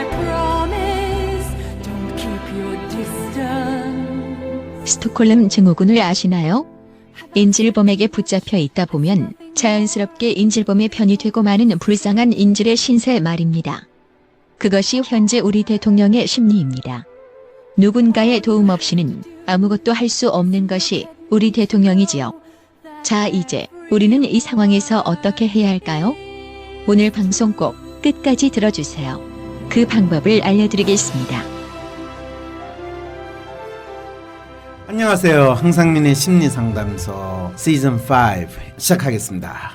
I promise, don't keep your distance. 스톡홀름 증후군을 아시나요? 인질범에게 붙잡혀 있다 보면 자연스럽게 인질범의 편이 되고 마는 불쌍한 인질의 신세 말입니다. 그것이 현재 우리 대통령의 심리입니다. 누군가의 도움 없이는 아무것도 할 수 없는 것이 우리 대통령이지요. 자, 이제 우리는 이 상황에서 어떻게 해야 할까요? 오늘 방송 꼭 끝까지 들어주세요. 그 방법을 알려드리겠습니다. 안녕하세요. 황상민의 심리상담소 시즌 5 시작하겠습니다.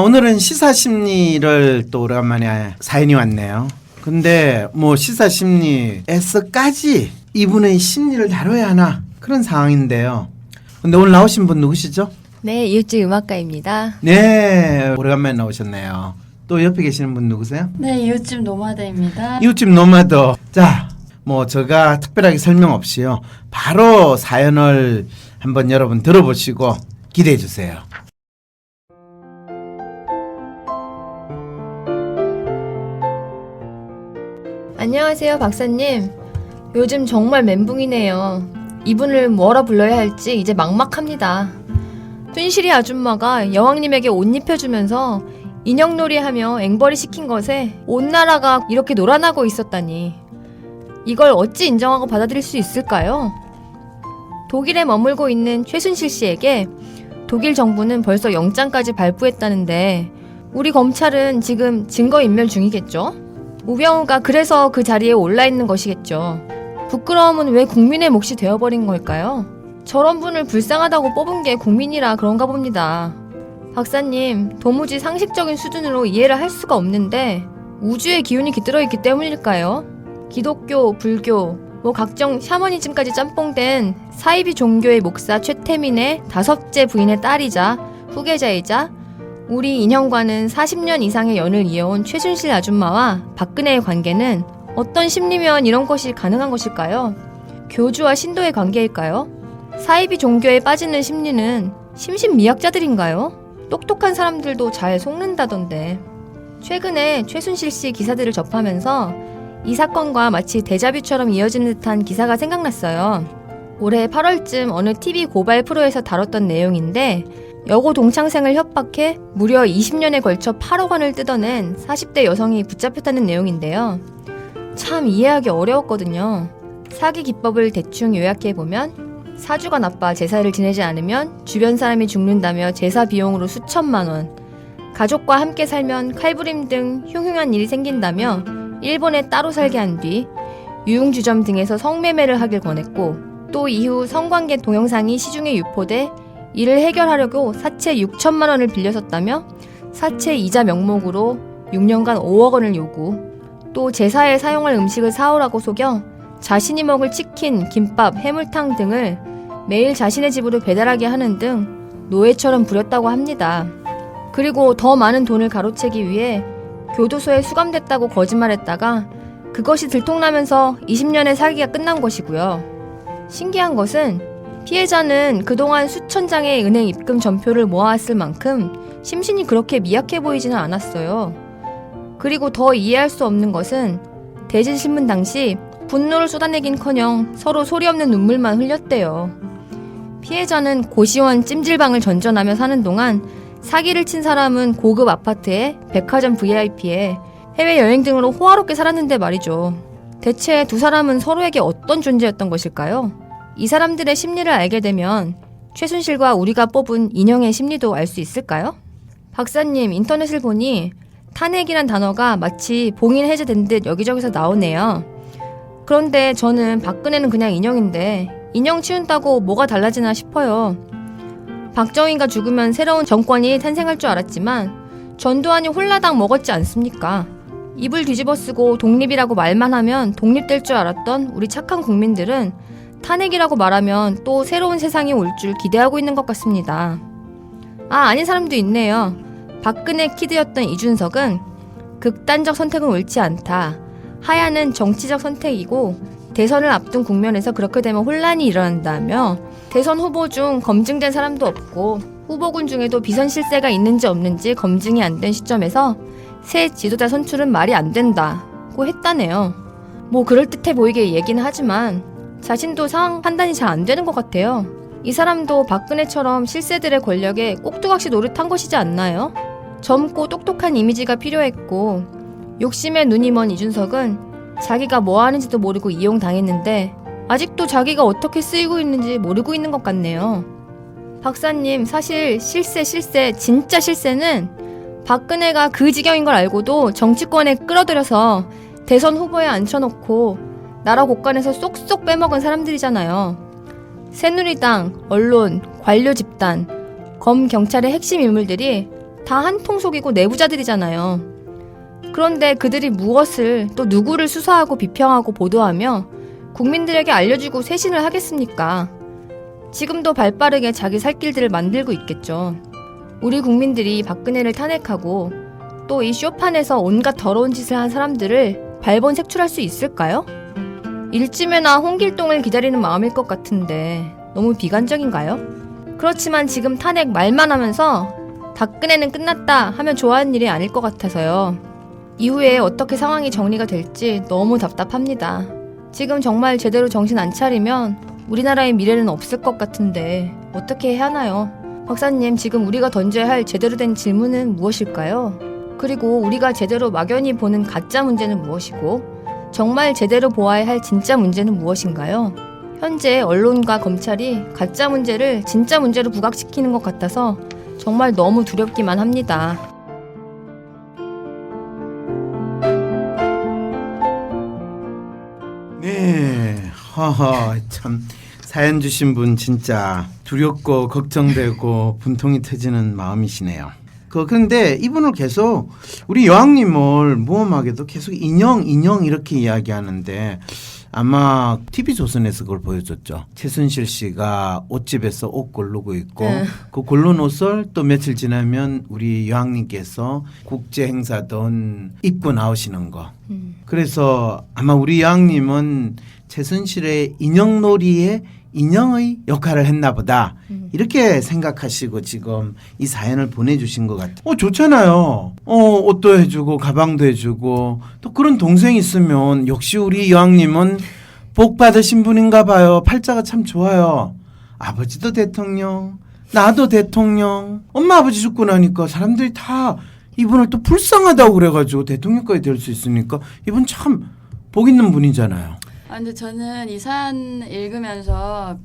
오늘은 시사심리를 또 오랜만에 사연이 왔네요. 근데 뭐 시사심리에서까지 이분의 심리를 다뤄야 하나 그런 상황인데요. 근데 오늘 나오신 분 누구시죠? 네, 이웃집 음악가입니다. 네, 오래간만에 나오셨네요. 또 옆에 계시는 분 누구세요? 네, 이웃집 노마드입니다. 이웃집 노마드. 자, 뭐 제가 특별하게 설명 없이요. 바로 사연을 한번 여러분 들어보시고 기대해 주세요. 안녕하세요, 박사님. 요즘 정말 멘붕이네요. 이분을 뭐라 불러야 할지 이제 막막합니다. 튼실이 아줌마가 여왕님에게 옷 입혀주면서 인형놀이하며 앵벌이 시킨 것에 온 나라가 이렇게 놀아나고 있었다니. 이걸 어찌 인정하고 받아들일 수 있을까요? 독일에 머물고 있는 최순실 씨에게 독일 정부는 벌써 영장까지 발부했다는데 우리 검찰은 지금 증거인멸 중이겠죠? 우병우가 그래서 그 자리에 올라있는 것이겠죠. 부끄러움은 왜 국민의 몫이 되어버린 걸까요? 저런 분을 불쌍하다고 뽑은 게 국민이라 그런가 봅니다. 박사님, 도무지 상식적인 수준으로 이해를 할 수가 없는데 우주의 기운이 깃들어 있기 때문일까요? 기독교, 불교, 각종 샤머니즘까지 짬뽕된 사이비 종교의 목사 최태민의 5째 부인의 딸이자 후계자이자 우리 인형과는 40년 이상의 연을 이어온 최순실 아줌마와 박근혜의 관계는 어떤 심리면 이런 것이 가능한 것일까요? 교주와 신도의 관계일까요? 사이비 종교에 빠지는 심리는 심신미약자들인가요? 똑똑한 사람들도 잘 속는다던데. 최근에 최순실 씨 기사들을 접하면서 이 사건과 마치 데자뷰처럼 이어지는 듯한 기사가 생각났어요. 올해 8월쯤 어느 TV 고발 프로에서 다뤘던 내용인데 여고 동창생을 협박해 무려 20년에 걸쳐 8억 원을 뜯어낸 40대 여성이 붙잡혔다는 내용인데요. 참 이해하기 어려웠거든요. 사기 기법을 대충 요약해보면 사주가 나빠 제사를 지내지 않으면 주변 사람이 죽는다며 제사 비용으로 수천만 원, 가족과 함께 살면 칼부림 등 흉흉한 일이 생긴다며 일본에 따로 살게 한 뒤 유흥주점 등에서 성매매를 하길 권했고 또 이후 성관계 동영상이 시중에 유포돼 이를 해결하려고 사채 6천만 원을 빌려섰다며 사채 이자 명목으로 6년간 5억 원을 요구, 또 제사에 사용할 음식을 사오라고 속여 자신이 먹을 치킨, 김밥, 해물탕 등을 매일 자신의 집으로 배달하게 하는 등 노예처럼 부렸다고 합니다. 그리고 더 많은 돈을 가로채기 위해 교도소에 수감됐다고 거짓말했다가 그것이 들통나면서 20년의 사기가 끝난 것이고요. 신기한 것은 피해자는 그동안 수천 장의 은행 입금 전표를 모아왔을 만큼 심신이 그렇게 미약해 보이지는 않았어요. 그리고 더 이해할 수 없는 것은 대질신문 당시 분노를 쏟아내긴커녕 서로 소리 없는 눈물만 흘렸대요. 피해자는 고시원 찜질방을 전전하며 사는 동안 사기를 친 사람은 고급 아파트에 백화점 VIP에 해외여행 등으로 호화롭게 살았는데 말이죠. 대체 두 사람은 서로에게 어떤 존재였던 것일까요? 이 사람들의 심리를 알게 되면 최순실과 우리가 뽑은 인형의 심리도 알 수 있을까요? 박사님, 인터넷을 보니 탄핵이란 단어가 마치 봉인 해제된 듯 여기저기서 나오네요. 그런데 저는 박근혜는 그냥 인형인데 인형 치운다고 뭐가 달라지나 싶어요. 박정희가 죽으면 새로운 정권이 탄생할 줄 알았지만 전두환이 홀라당 먹었지 않습니까? 입을 뒤집어 쓰고 독립이라고 말만 하면 독립될 줄 알았던 우리 착한 국민들은 탄핵이라고 말하면 또 새로운 세상이 올 줄 기대하고 있는 것 같습니다. 아닌 사람도 있네요. 박근혜 키드였던 이준석은 극단적 선택은 옳지 않다. 하야는 정치적 선택이고 대선을 앞둔 국면에서 그렇게 되면 혼란이 일어난다며 대선 후보 중 검증된 사람도 없고 후보군 중에도 비선 실세가 있는지 없는지 검증이 안 된 시점에서 새 지도자 선출은 말이 안 된다. 받고 했다네요. 뭐 그럴듯해 보이게 얘기는 하지만 자신도 상황 판단이 잘 안 되는 것 같아요. 이 사람도 박근혜처럼 실세들의 권력에 꼭두각시 노릇한 것이지 않나요? 젊고 똑똑한 이미지가 필요했고 욕심에 눈이 먼 이준석은 자기가 뭐 하는지도 모르고 이용당했는데 아직도 자기가 어떻게 쓰이고 있는지 모르고 있는 것 같네요. 박사님, 사실 실세 진짜 실세는 박근혜가 그 지경인 걸 알고도 정치권에 끌어들여서 대선 후보에 앉혀놓고 나라 곳간에서 쏙쏙 빼먹은 사람들이잖아요. 새누리당, 언론, 관료 집단, 검, 경찰의 핵심 인물들이 다 한통 속이고 내부자들이잖아요. 그런데 그들이 무엇을 또 누구를 수사하고 비평하고 보도하며 국민들에게 알려주고 쇄신을 하겠습니까? 지금도 발빠르게 자기 살 길들을 만들고 있겠죠. 우리 국민들이 박근혜를 탄핵하고 또 이 쇼판에서 온갖 더러운 짓을 한 사람들을 발본 색출할 수 있을까요? 일찜에나 홍길동을 기다리는 마음일 것 같은데 너무 비관적인가요? 그렇지만 지금 탄핵 말만 하면서 박근혜는 끝났다 하면 좋아하는 일이 아닐 것 같아서요. 이후에 어떻게 상황이 정리가 될지 너무 답답합니다. 지금 정말 제대로 정신 안 차리면 우리나라의 미래는 없을 것 같은데 어떻게 해야 하나요? 박사님, 지금 우리가 던져야 할 제대로 된 질문은 무엇일까요? 그리고 우리가 제대로 막연히 보는 가짜 문제는 무엇이고 정말 제대로 보아야 할 진짜 문제는 무엇인가요? 현재 언론과 검찰이 가짜 문제를 진짜 문제로 부각시키는 것 같아서 정말 너무 두렵기만 합니다. 네, 허허, 참 사연 주신 분 진짜 두렵고 걱정되고 분통이 터지는 마음이시네요. 그런데 이분을 계속 우리 여왕님을 무엄하게도 계속 인형 이렇게 이야기하는데 아마 TV조선에서 그걸 보여줬죠. 최순실 씨가 옷집에서 옷 고르고 있고 그 고른 옷을 또 며칠 지나면 우리 여왕님께서 국제 행사든 입고 나오시는 거. 그래서 아마 우리 여왕님은 최순실의 인형놀이에 인형의 역할을 했나 보다. 이렇게 생각하시고 지금 이 사연을 보내주신 것 같아요. 좋잖아요. 옷도 해주고 가방도 해주고 또 그런 동생이 있으면 역시 우리 여왕님은 복 받으신 분인가 봐요. 팔자가 참 좋아요. 아버지도 대통령, 나도 대통령. 엄마 아버지 죽고 나니까 사람들이 다 이분을 또 불쌍하다고 그래가지고 대통령까지 될 수 있으니까 이분 참 복 있는 분이잖아요. 근데 저는 이 사연 읽으면서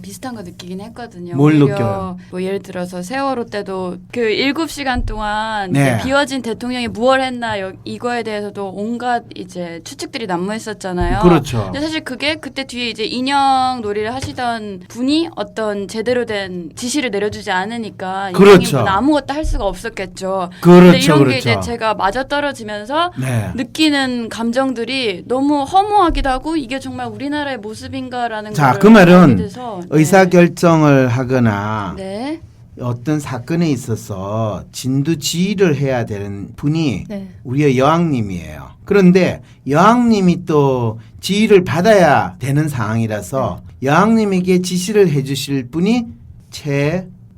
비슷한 거 느끼긴 했거든요. 뭘 오히려 느껴요? 뭐 예를 들어서 세월호 때도 그 7시간 동안 네. 이제 비워진 대통령이 무엇을 했나 이거에 대해서도 온갖 이제 추측들이 난무했었잖아요. 그렇죠. 근데 사실 그게 그때 뒤에 이제 인형 놀이를 하시던 분이 어떤 제대로 된 지시를 내려주지 않으니까 그렇죠. 인형이면 아무것도 할 수가 없었겠죠. 그렇죠, 근데 이런 게 그렇죠. 이제 제가 맞아떨어지면서 네. 느끼는 감정들이 너무 허무하기도 하고 이게 정말 우리나라의 모습인가라는 자, 걸 그 말은 알게 돼서, 의사결정을 하거나 네. 어떤 사건에 있어서 진두지휘를 해야 되는 분이 네. 우리의 여왕님이에요. 그런데 여왕님이 또 지휘를 받아야 되는 상황이라서 여왕님에게 지시를 해주실 분이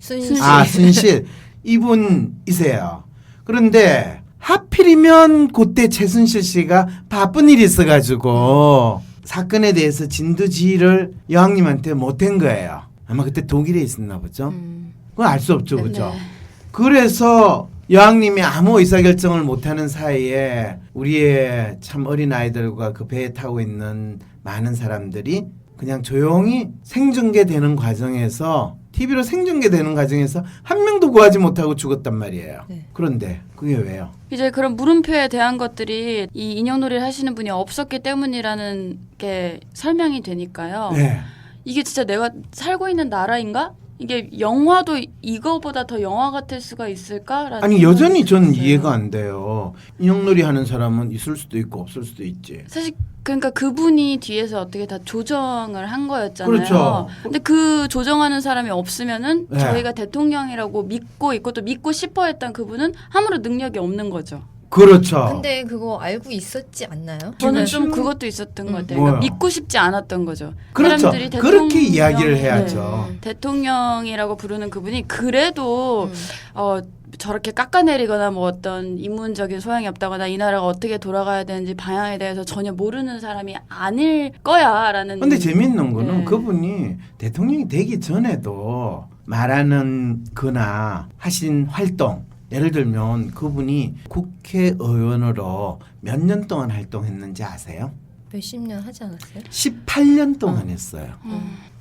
순실 이분이세요. 그런데 하필이면 그때 최순실 씨가 바쁜 일이 있어가지고 사건에 대해서 진두지휘를 여왕님한테 못한 거예요. 아마 그때 독일에 있었나 보죠. 그건 알 수 없죠, 그죠? 네. 그래서 여왕님이 아무 의사결정을 못하는 사이에 우리의 참 어린 아이들과 그 배에 타고 있는 많은 사람들이 그냥 조용히 생중계되는 과정에서 TV로 생중계되는 과정에서 한 명도 구하지 못하고 죽었단 말이에요. 네. 그런데 그게 왜요? 이제 그런 물음표에 대한 것들이 이 인형놀이를 하시는 분이 없었기 때문이라는 게 설명이 되니까요. 네. 이게 진짜 내가 살고 있는 나라인가? 이게 영화도 이거보다 더 영화 같을 수가 있을까라는 아니 여전히 저는 들었어요. 이해가 안 돼요. 인형놀이 하는 사람은 있을 수도 있고 없을 수도 있지. 사실 그러니까 그분이 뒤에서 어떻게 다 조정을 한 거였잖아요. 그렇죠. 근데 그 조정하는 사람이 없으면은 네. 저희가 대통령이라고 믿고 있고 또 믿고 싶어 했던 그분은 아무런 능력이 없는 거죠. 그렇죠. 근데 그거 알고 있었지 않나요? 저는 네. 좀 그것도 있었던 것 같아요. 뭐요? 그러니까 믿고 싶지 않았던 거죠. 그렇죠. 사람들이 그렇게 이야기를 네. 해야죠. 대통령이라고 부르는 그분이 그래도 저렇게 깎아내리거나 뭐 어떤 인문적인 소양이 없다거나 이 나라가 어떻게 돌아가야 되는지 방향에 대해서 전혀 모르는 사람이 아닐 거야라는. 근데 재밌는 거는 네. 그분이 대통령이 되기 전에도 말하는 거나 하신 활동, 예를 들면 그분이 국회의원으로 몇 년 동안 활동했는지 아세요? 몇십 년 하지 않았어요? 18년 동안 했어요.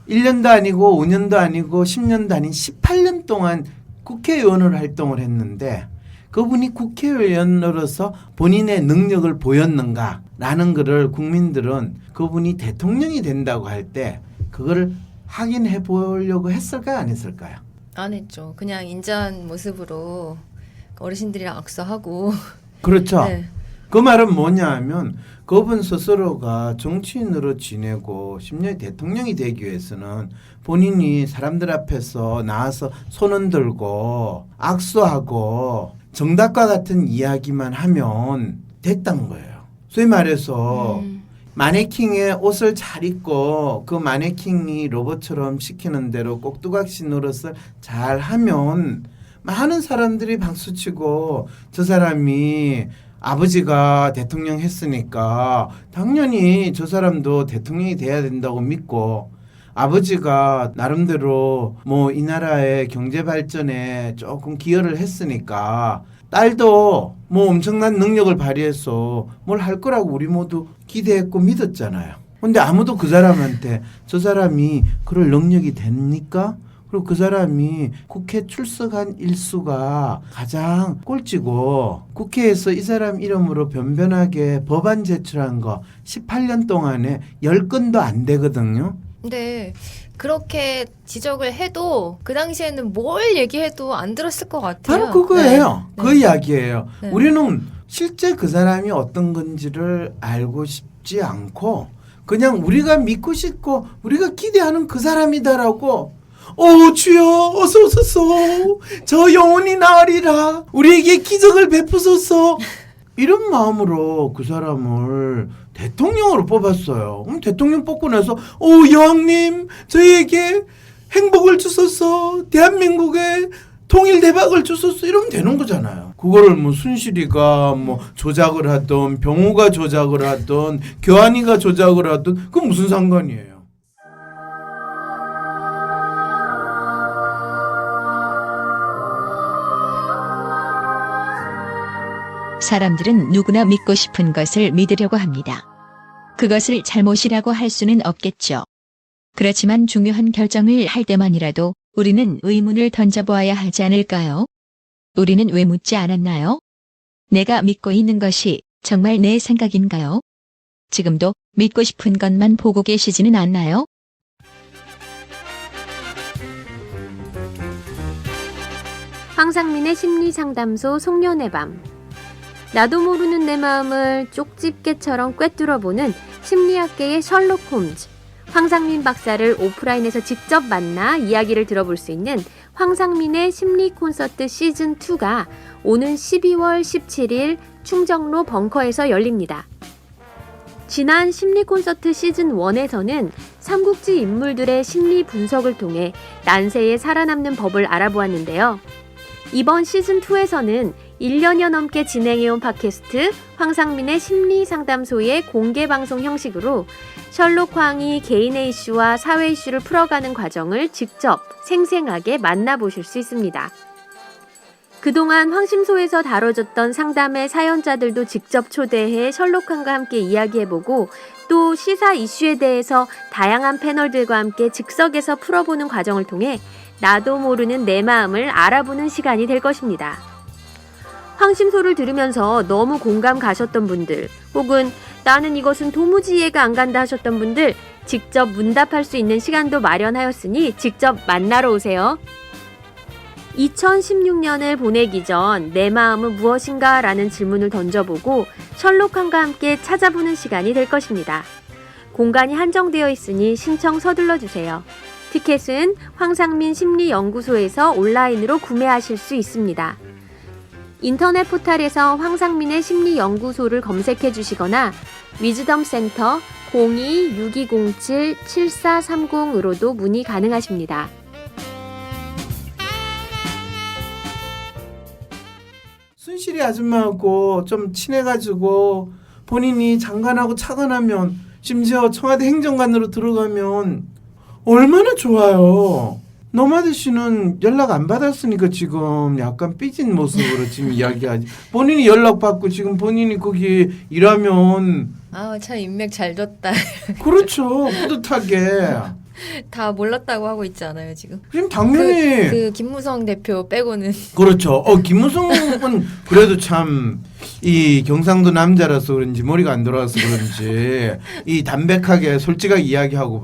1년도 아니고 5년도 아니고 10년도 아닌 18년 동안 국회의원으로 활동을 했는데 그분이 국회의원으로서 본인의 능력을 보였는가라는 것을 국민들은 그분이 대통령이 된다고 할 때 그거를 확인해 보려고 했을까요? 안 했을까요? 안 했죠. 그냥 인자한 모습으로 어르신들이랑 악수하고. 그렇죠. 네. 그 말은 뭐냐 하면 그분 스스로가 정치인으로 지내고 10년의 대통령이 되기 위해서는 본인이 사람들 앞에서 나와서 손 흔들고 악수하고 정답과 같은 이야기만 하면 됐다는 거예요. 소위 말해서 마네킹의 옷을 잘 입고 그 마네킹이 로봇처럼 시키는 대로 꼭두각시 노릇을 잘 하면 많은 사람들이 박수치고 저 사람이 아버지가 대통령 했으니까 당연히 저 사람도 대통령이 돼야 된다고 믿고 아버지가 나름대로 뭐 이 나라의 경제 발전에 조금 기여를 했으니까 딸도 뭐 엄청난 능력을 발휘해서 뭘 할 거라고 우리 모두 기대했고 믿었잖아요. 근데 아무도 그 사람한테 저 사람이 그럴 능력이 됩니까? 그리고 그 사람이 국회 출석한 일수가 가장 꼴찌고 국회에서 이 사람 이름으로 변변하게 법안 제출한 거 18년 동안에 10건도 안 되거든요. 근데 그렇게 지적을 해도 그 당시에는 뭘 얘기해도 안 들었을 것 같아요. 바로 그거예요. 네. 그 이야기예요. 네. 우리는 실제 그 사람이 어떤 건지를 알고 싶지 않고 그냥 우리가 믿고 싶고 우리가 기대하는 그 사람이다라고 주여 어서 오소서 저 영혼이 나으리라 우리에게 기적을 베푸소서 이런 마음으로 그 사람을 대통령으로 뽑았어요. 그럼 대통령 뽑고 나서 여왕님 저희에게 행복을 주소서 대한민국에 통일 대박을 주소서 이러면 되는 거잖아요. 그거를 뭐 순실이가 뭐 조작을 하든 병호가 조작을 하든 교환이가 조작을 하든 그건 무슨 상관이에요. 사람들은 누구나 믿고 싶은 것을 믿으려고 합니다. 그것을 잘못이라고 할 수는 없겠죠. 그렇지만 중요한 결정을 할 때만이라도 우리는 의문을 던져보아야 하지 않을까요? 우리는 왜 묻지 않았나요? 내가 믿고 있는 것이 정말 내 생각인가요? 지금도 믿고 싶은 것만 보고 계시지는 않나요? 황상민의 심리상담소 송년의 밤. 나도 모르는 내 마음을 쪽집게처럼 꿰뚫어보는 심리학계의 셜록 홈즈. 황상민 박사를 오프라인에서 직접 만나 이야기를 들어볼 수 있는 황상민의 심리 콘서트 시즌2가 오는 12월 17일 충정로 벙커에서 열립니다. 지난 심리 콘서트 시즌1에서는 삼국지 인물들의 심리 분석을 통해 난세에 살아남는 법을 알아보았는데요. 이번 시즌2에서는 1년여 넘게 진행해온 팟캐스트 황상민의 심리상담소의 공개방송 형식으로 셜록 황이 개인의 이슈와 사회 이슈를 풀어가는 과정을 직접 생생하게 만나보실 수 있습니다. 그동안 황심소에서 다뤄졌던 상담의 사연자들도 직접 초대해 셜록황과 함께 이야기해보고 또 시사 이슈에 대해서 다양한 패널들과 함께 즉석에서 풀어보는 과정을 통해 나도 모르는 내 마음을 알아보는 시간이 될 것입니다. 황심소를 들으면서 너무 공감 가셨던 분들 혹은 나는 이것은 도무지 이해가 안 간다 하셨던 분들 직접 문답할 수 있는 시간도 마련하였으니 직접 만나러 오세요. 2016년을 보내기 전 내 마음은 무엇인가 라는 질문을 던져보고 셜록황과 함께 찾아보는 시간이 될 것입니다. 공간이 한정되어 있으니 신청 서둘러 주세요. 티켓은 황상민 심리연구소에서 온라인으로 구매하실 수 있습니다. 인터넷 포털에서 황상민의 심리연구소를 검색해 주시거나 위즈덤센터 02-6207-7430으로도 문의 가능하십니다. 순실이 아줌마하고 좀 친해가지고 본인이 장관하고 차관하면 심지어 청와대 행정관으로 들어가면 얼마나 좋아요. 노마드 씨는 연락 안 받았으니까 지금 약간 삐진 모습으로 지금 이야기하지. 본인이 연락 받고 지금 본인이 거기 일하면 아, 참 인맥 잘 줬다. 그렇죠. 뿌듯하게. 다 몰랐다고 하고 있지 않아요, 지금? 지금 당연히 그 김무성 대표 빼고는. 그렇죠. 김무성은 그래도 참 이 경상도 남자라서 그런지 머리가 안 돌아와서 그런지 이 담백하게 솔직하게 이야기하고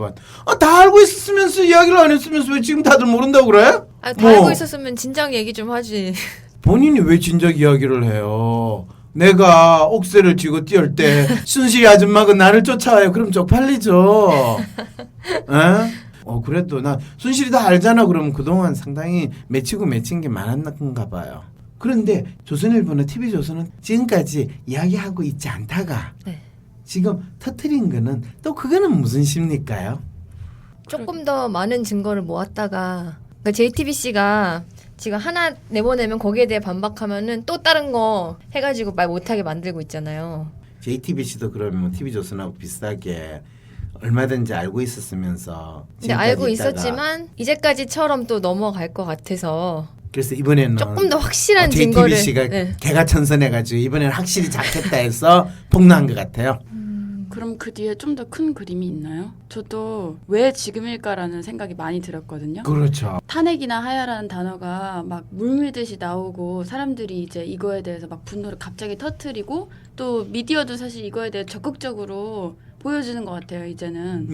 다 알고 있었으면서 이야기를 안 했으면서 왜 지금 다들 모른다고 그래? 아, 다 알고 있었으면 진작 얘기 좀 하지. 본인이 왜 진작 이야기를 해요? 내가 옥새를 쥐고 뛰어올 때 순실이 아줌마가 나를 쫓아와요. 그럼 쪽팔리죠. 에? 그래도 나 순실이 다 알잖아. 그러면 그동안 상당히 맺히고 맺힌 게 많았나 봐요. 그런데 조선일보나 TV조선은 지금까지 이야기하고 있지 않다가 네. 지금 터트린 거는 또 그거는 무슨 심리일까요? 조금 더 많은 증거를 모았다가 그러니까 JTBC가 지금 하나 내보내면 거기에 대해 반박하면은 또 다른 거 해가지고 말 못하게 만들고 있잖아요. JTBC도 그러면 TV조선하고 비슷하게 얼마든지 알고 있었으면서 근데 알고 있었지만 이제까지처럼 또 넘어갈 것 같아서 그래서 이번에는 조금 더 확실한 증거를 JTBC가 네. 개가천선해가지고 이번에는 확실히 잡겠다 해서 폭로한 것 같아요. 그럼 그 뒤에 좀 더 큰 그림이 있나요? 저도 왜 지금일까라는 생각이 많이 들었거든요. 그렇죠. 탄핵이나 하야라는 단어가 막 물밀듯이 나오고 사람들이 이제 이거에 대해서 막 분노를 갑자기 터트리고 또 미디어도 사실 이거에 대해 적극적으로 보여주는 것 같아요. 이제는.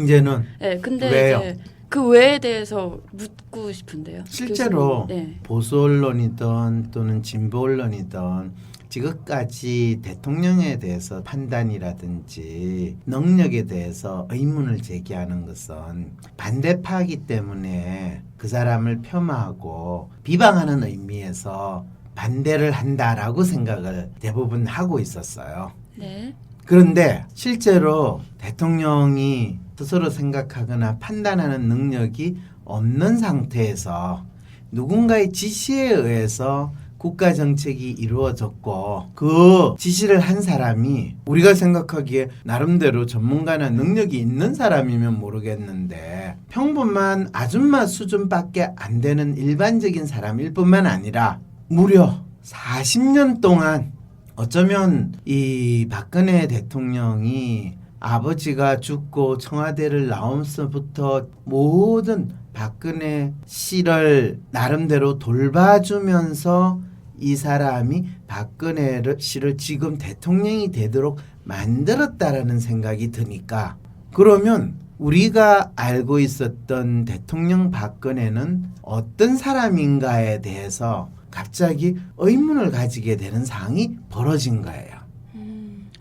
네, 근데 왜요? 이제 그 외에 대해서 묻고 싶은데요. 실제로 교수님. 네. 보수 언론이든 또는 진보 언론이든 지금까지 대통령에 대해서 판단이라든지 능력에 대해서 의문을 제기하는 것은 반대파이기 때문에 그 사람을 폄하하고 비방하는 의미에서 반대를 한다라고 생각을 대부분 하고 있었어요. 네. 그런데 실제로 대통령이 스스로 생각하거나 판단하는 능력이 없는 상태에서 누군가의 지시에 의해서 국가 정책이 이루어졌고 그 지시를 한 사람이 우리가 생각하기에 나름대로 전문가나 능력이 있는 사람이면 모르겠는데 평범한 아줌마 수준밖에 안 되는 일반적인 사람일 뿐만 아니라 무려 40년 동안 어쩌면 이 박근혜 대통령이 아버지가 죽고 청와대를 나오면서부터 모든 박근혜 씨를 나름대로 돌봐주면서 이 사람이 박근혜 씨를 지금 대통령이 되도록 만들었다라는 생각이 드니까 그러면 우리가 알고 있었던 대통령 박근혜는 어떤 사람인가에 대해서 갑자기 의문을 가지게 되는 상황이 벌어진 거예요.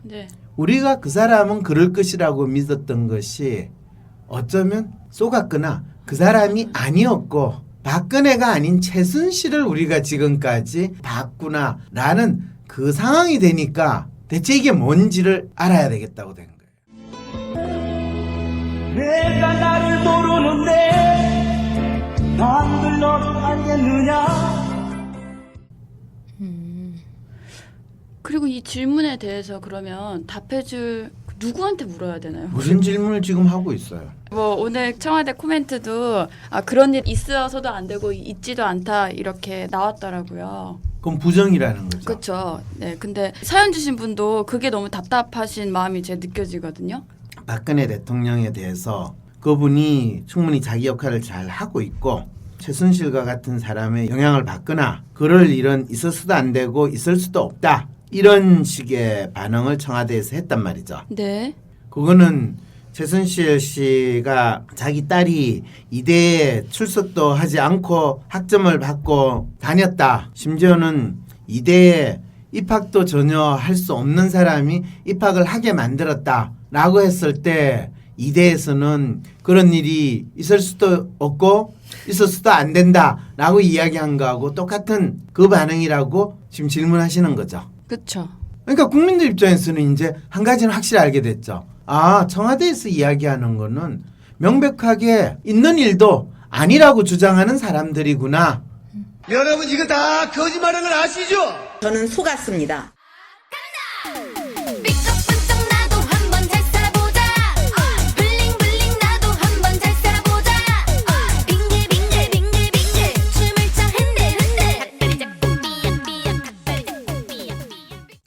네. 우리가 그 사람은 그럴 것이라고 믿었던 것이 어쩌면 속았거나 그 사람이 아니었고 박근혜가 아닌 최순실을 우리가 지금까지 봤구나라는 그 상황이 되니까 대체 이게 뭔지를 알아야 되겠다고 된 거예요. 내가 나를 모르는데 남들 너를 알겠느냐. 그리고 이 질문에 대해서 그러면 답해줄 누구한테 물어야 되나요? 무슨 질문을 지금 하고 있어요? 뭐 오늘 청와대 코멘트도 그런 일 있어서도 안 되고 있지도 않다 이렇게 나왔더라고요. 그럼 부정이라는 거죠. 그렇죠. 네, 근데 사연 주신 분도 그게 너무 답답하신 마음이 제 느껴지거든요. 박근혜 대통령에 대해서 그분이 충분히 자기 역할을 잘 하고 있고 최순실과 같은 사람의 영향을 받거나 그럴 일은 있어서도 안 되고 있을 수도 없다. 이런 식의 반응을 청와대에서 했단 말이죠. 네. 그거는 최순실 씨가 자기 딸이 이대에 출석도 하지 않고 학점을 받고 다녔다. 심지어는 이대에 입학도 전혀 할 수 없는 사람이 입학을 하게 만들었다라고 했을 때 이대에서는 그런 일이 있을 수도 없고 있을 수도 안 된다라고 이야기한 거하고 똑같은 그 반응이라고 지금 질문하시는 거죠. 그렇죠. 그러니까 국민들 입장에서는 이제 한 가지는 확실히 알게 됐죠. 아, 청와대에서 이야기하는 거는 명백하게 있는 일도 아니라고 주장하는 사람들이구나. 여러분 이거 다 거짓말인 걸 아시죠? 저는 속았습니다. 삐걱번쩍 나도 한번 잘 살아보자. 블링블링 나도 한번 잘 살아보자. 빙글빙글 빙글빙글 춤을 춰 흔들흔들. 닭다리 잡고 삐약삐약 닭다리 잡고 삐약삐약.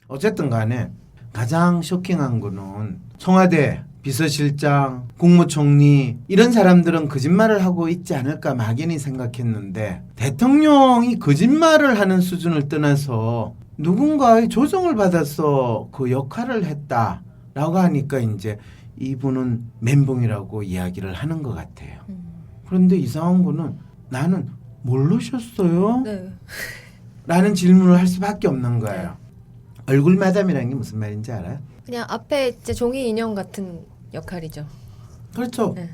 어쨌든 간에 가장 쇼킹한 거는 청와대 비서실장, 국무총리 이런 사람들은 거짓말을 하고 있지 않을까 막연히 생각했는데 대통령이 거짓말을 하는 수준을 떠나서 누군가의 조정을 받아서 그 역할을 했다라고 하니까 이제 이분은 멘붕이라고 이야기를 하는 것 같아요. 그런데 이상한 거는 나는 모르셨어요? 네. 라는 질문을 할 수밖에 없는 거예요. 얼굴 마담이라는 게 무슨 말인지 알아요? 그냥 앞에 이제 종이 인형 같은 역할이죠. 그렇죠. 네.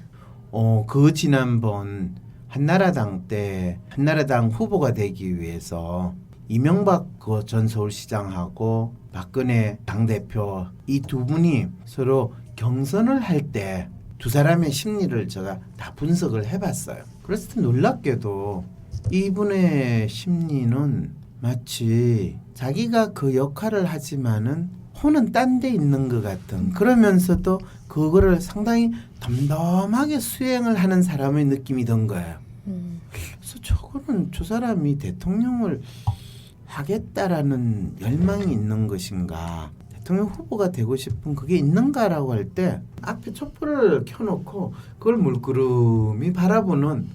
그 지난번 한나라당 때 한나라당 후보가 되기 위해서 이명박 전 서울시장하고 박근혜 당대표 이 두 분이 서로 경선을 할 때 두 사람의 심리를 제가 다 분석을 해봤어요. 그랬을 때 놀랍게도 이분의 심리는 마치 자기가 그 역할을 하지만은 혼은 딴 데 있는 것 같은, 그러면서도 그거를 상당히 덤덤하게 수행을 하는 사람의 느낌이 든 거예요. 그래서 저거는 저 사람이 대통령을 하겠다라는 열망이 있는 것인가, 대통령 후보가 되고 싶은 그게 있는가라고 할 때 앞에 촛불을 켜놓고 그걸 물끄러미 바라보는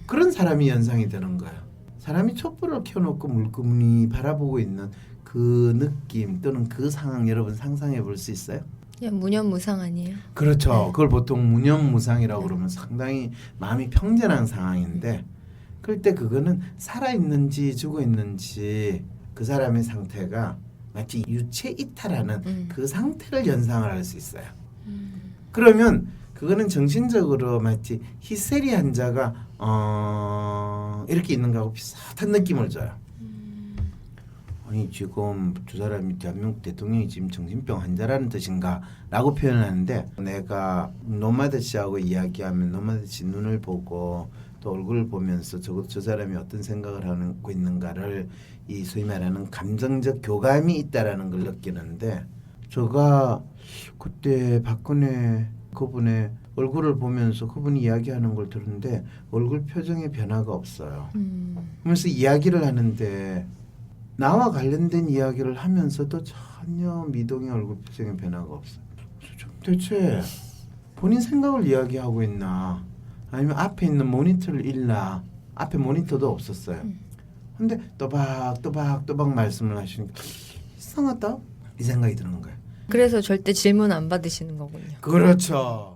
그런 사람이 연상이 되는 거예요. 사람이 촛불을 켜놓고 물끄러미 바라보고 있는 그 느낌 또는 그 상황 여러분 상상해 볼 수 있어요? 그냥 무념무상 아니에요? 그렇죠. 네. 그걸 보통 무념무상이라고 그러면 상당히 마음이 평전한 상황인데 그럴 때 그거는 살아있는지 죽어있는지 그 사람의 상태가 마치 유체 이탈하는 그 상태를 연상을 할 수 있어요. 그러면 그거는 정신적으로 마치 히스테리 환자가 이렇게 있는 거하고 비슷한 느낌을 줘요. 아니 지금 두 사람이 대한민국 대통령이 지금 정신병 환자라는 뜻인가 라고 표현하는데, 내가 노마드 씨하고 이야기하면 노마드 씨 눈을 보고 또 얼굴을 보면서 저 사람이 어떤 생각을 하고 있는가를 이 소위 말하는 감정적 교감이 있다라는 걸 느끼는데, 제가 그때 박근혜 그분의 얼굴을 보면서 그분이 이야기하는 걸 들었는데 얼굴 표정에 변화가 없어요. 그러면서 이야기를 하는데 나와 관련된 이야기를 하면서도 전혀 미동의 얼굴 표정에 변화가 없어요. 그래서 좀 대체 본인 생각을 이야기하고 있나 아니면 앞에 있는 모니터를 읽나, 앞에 모니터도 없었어요. 근데 또박또박 말씀을 하시니까 이상하다 이 생각이 드는 거예요. 그래서 절대 질문 안 받으시는 거군요. 그렇죠.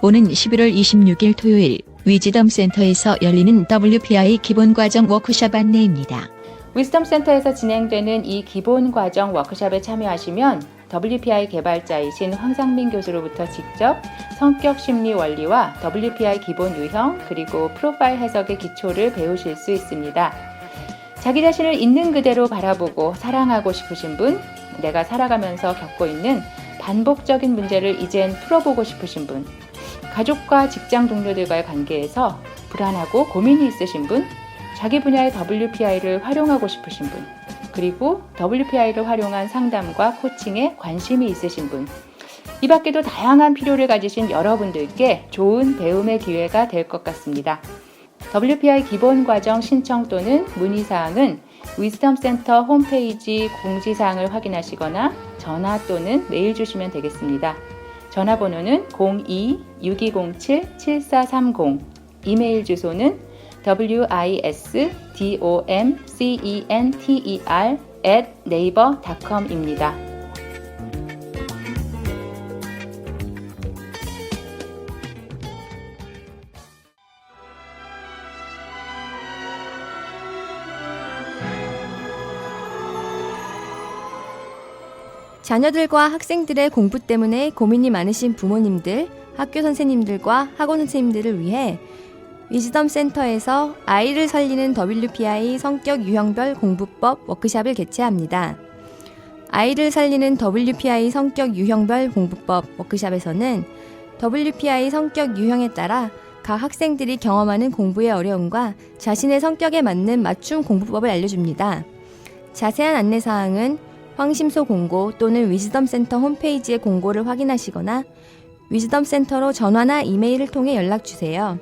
오는 11월 26일 토요일 위즈덤 센터에서 열리는 WPI 기본과정 워크숍 안내입니다. 위즈덤 센터에서 진행되는 이 기본과정 워크숍에 참여하시면 WPI 개발자이신 황상민 교수로부터 직접 성격 심리 원리와 WPI 기본 유형 그리고 프로파일 해석의 기초를 배우실 수 있습니다. 자기 자신을 있는 그대로 바라보고 사랑하고 싶으신 분, 내가 살아가면서 겪고 있는 반복적인 문제를 이젠 풀어보고 싶으신 분, 가족과 직장 동료들과의 관계에서 불안하고 고민이 있으신 분, 자기 분야의 WPI를 활용하고 싶으신 분, 그리고 WPI를 활용한 상담과 코칭에 관심이 있으신 분, 이 밖에도 다양한 필요를 가지신 여러분들께 좋은 배움의 기회가 될 것 같습니다. WPI 기본 과정 신청 또는 문의사항은 위즈덤 센터 홈페이지 공지사항을 확인하시거나 전화 또는 메일 주시면 되겠습니다. 전화번호는 02-6207-7430, 이메일 주소는 wisdomcenter@naver.com입니다. 자녀들과 학생들의 공부 때문에 고민이 많으신 부모님들, 학교 선생님들과 학원 선생님들을 위해 위즈덤 센터에서 아이를 살리는 WPI 성격 유형별 공부법 워크숍을 개최합니다. 아이를 살리는 WPI 성격 유형별 공부법 워크숍에서는 WPI 성격 유형에 따라 각 학생들이 경험하는 공부의 어려움과 자신의 성격에 맞는 맞춤 공부법을 알려줍니다. 자세한 안내사항은 황심소 공고 또는 위즈덤센터 홈페이지의 공고를 확인하시거나 위즈덤센터로 전화나 이메일을 통해 연락주세요.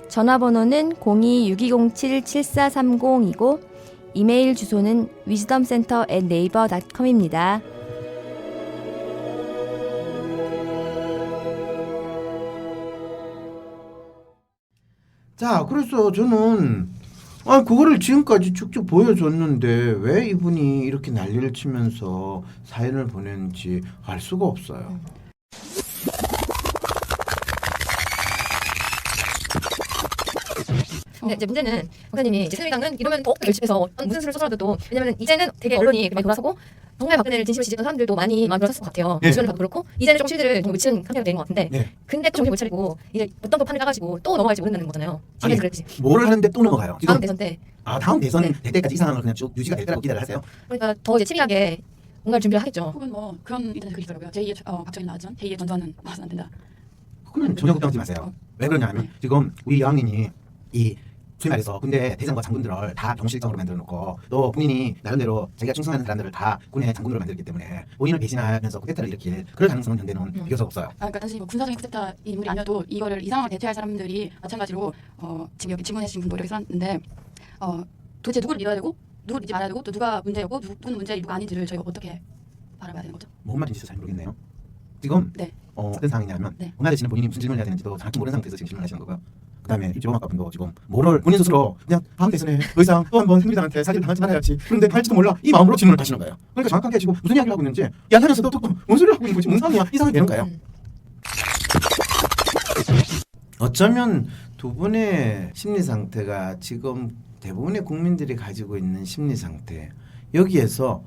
전화번호는 02-6207-7430이고 이메일 주소는 wisdomcenter@naver.com입니다. 자, 그래서 저는 그거를 지금까지 쭉쭉 보여줬는데 왜 이분이 이렇게 난리를 치면서 사연을 보냈는지 알 수가 없어요. 근데 이제 문제는 박사님이 이제 새누리당은 이러면 더 열심히 해서 무슨 수를 써서라도 또 왜냐면 이제는 되게 언론이 많이 돌아서고 정말 박근혜를 진심으로 지지했던 사람들도 많이 돌아섰을 것 같아요. 네. 주변을 봐도 그렇고 이제는 좀 실드를 좀 묻히는 상태가 되는 것 같은데 네. 근데 또 정신 못 차리고 이제 어떤 또 판을 까가지고 또 넘어갈지 모른다는 거잖아요. 아니, 지금까지 그랬지. 뭐를 하는데 또 넘어가요? 지금 다음 대선 때 다음 대선 될 때까지 이 상황을 그냥 쭉 유지가 될 거라고 기대를 하세요? 그러니까 더 이제 치밀하게 뭔가 준비를 하겠죠. 혹은 뭐 그런 인터넷 글이 있더라고요. 제2의 박정희 나왔지만 제2의 전두환은 나와서는 안 된다. 그건 전혀 걱정하지 마세요. 왜 그러냐면 네. 지금 우리 여왕님이 이 소위 말해서 군대 대장과 장군들을 다 병실장으로 만들어 놓고 또 본인이 나름대로 자기가 충성하는 사람들을 다 군의 장군으로 만들기 때문에 본인을 배신하면서 쿠데타를 일으킬 그럴 가능성은 현대는 비교적 없어요. 그러니까 단순히 뭐 군사적인 쿠데타 인물이 아니어도 이거를 이 상황을 대처할 사람들이 마찬가지로 지금 여기 질문해 주신 분도 이렇게 써놨는데 도대체 누구를 믿어야 되고 누구를 믿지 말아야 되고 또 누가 문제였고 누구는 문제 누가 아닌지를 저희가 어떻게 바라봐야 되는 거죠? 뭔 말인지 잘 모르겠네요. 지금 네. 어떤 상황이냐면 네. 원하대 씨는 본인이 무슨 질문을 해야 되는지도 정확히 모르는 상태에서 지금 질문을 하시는 거고요. 그다음에 이재범학과 분도 지금 뭐를 본인 스스로 그냥 다음 대선에 더 이상 또 한 번 새누리당한테 사기를 당하지 말아야지. 그런데 할지도 몰라 이 마음으로 질문을 하시는 거예요. 그러니까 정확하게 지금 무슨 이야기를 하고 있는지 이야기하면서도 또 뭔 소리를 하고 있는 거지? 뭔 상황이야? 이 상황이 되는 거예요. 어쩌면 두 분의 심리 상태가 지금 대부분의 국민들이 가지고 있는 심리 상태 여기에서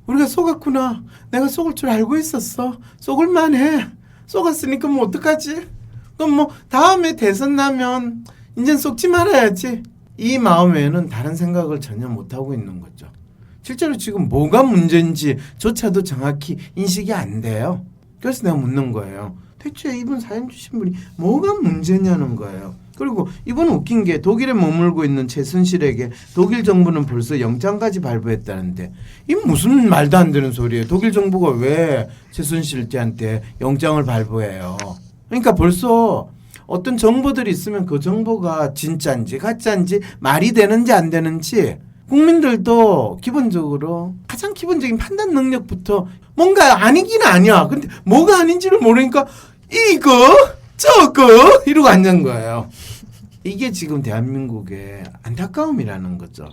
우리가 속았구나. 내가 속을 줄 알고 있었어. 속을만 해. 속았으니까 뭐 어떡하지? 그럼 뭐 다음에 대선 나면 이젠 속지 말아야지. 이 마음에는 다른 생각을 전혀 못하고 있는 거죠. 실제로 지금 뭐가 문제인지조차도 정확히 인식이 안 돼요. 그래서 내가 묻는 거예요. 대체 이분 사연 주신 분이 뭐가 문제냐는 거예요. 그리고 이번 웃긴 게 독일에 머물고 있는 최순실에게 독일 정부는 벌써 영장까지 발부했다는데 이 무슨 말도 안 되는 소리예요. 독일 정부가 왜 최순실 씨한테 영장을 발부해요. 그러니까 벌써 어떤 정보들이 있으면 그 정보가 진짜인지 가짜인지 말이 되는지 안 되는지 국민들도 기본적으로 가장 기본적인 판단 능력부터 뭔가 아니긴 아니야. 근데 뭐가 아닌지를 모르니까 이거 저거 이러고 앉은 거예요. 이게 지금 대한민국의 안타까움이라는 거죠.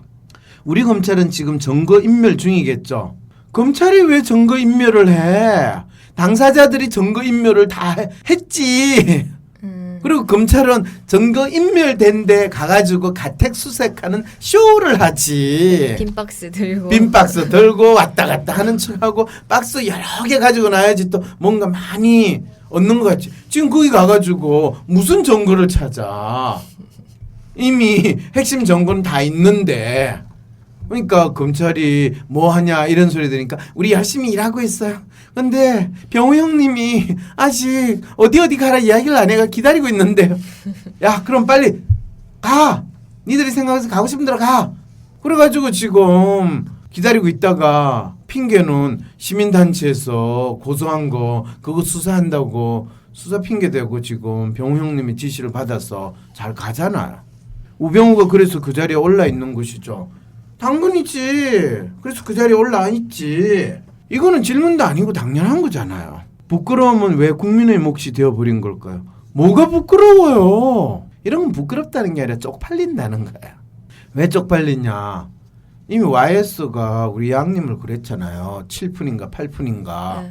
우리 검찰은 지금 증거인멸 중이겠죠. 검찰이 왜 증거인멸을 해? 당사자들이 증거인멸을 다 했지. 그리고 검찰은 증거인멸된 데 가가지고 가택수색하는 쇼를 하지. 빈박스 들고 왔다 갔다 하는 척하고 박스 여러 개 가지고 나야지 또 뭔가 많이 얻는 것 같지. 지금 거기 가가지고 무슨 증거를 찾아. 이미 핵심 증거는 다 있는데. 그러니까 검찰이 뭐 하냐 이런 소리 들으니까 우리 열심히 일하고 있어요. 근데 병우 형님이 아직 어디 가라 이야기를 안 해가 기다리고 있는데요. 야 그럼 빨리 가. 니들이 생각해서 가고 싶은 데로 가. 그래가지고 지금 기다리고 있다가 핑계는 시민단체에서 고소한 거 그거 수사한다고 수사 핑계대고 지금 병우 형님이 지시를 받아서 잘 가잖아요. 우병우가 그래서 그 자리에 올라 있는 것이죠. 당근이지. 그래서 그 자리에 올라 있지. 이거는 질문도 아니고 당연한 거잖아요. 부끄러움은 왜 국민의 몫이 되어버린 걸까요? 뭐가 부끄러워요? 이런 건 부끄럽다는 게 아니라 쪽팔린다는 거야. 왜 쪽팔리냐? 이미 YS가 우리 양님을 그랬잖아요. 7푼인가 8푼인가.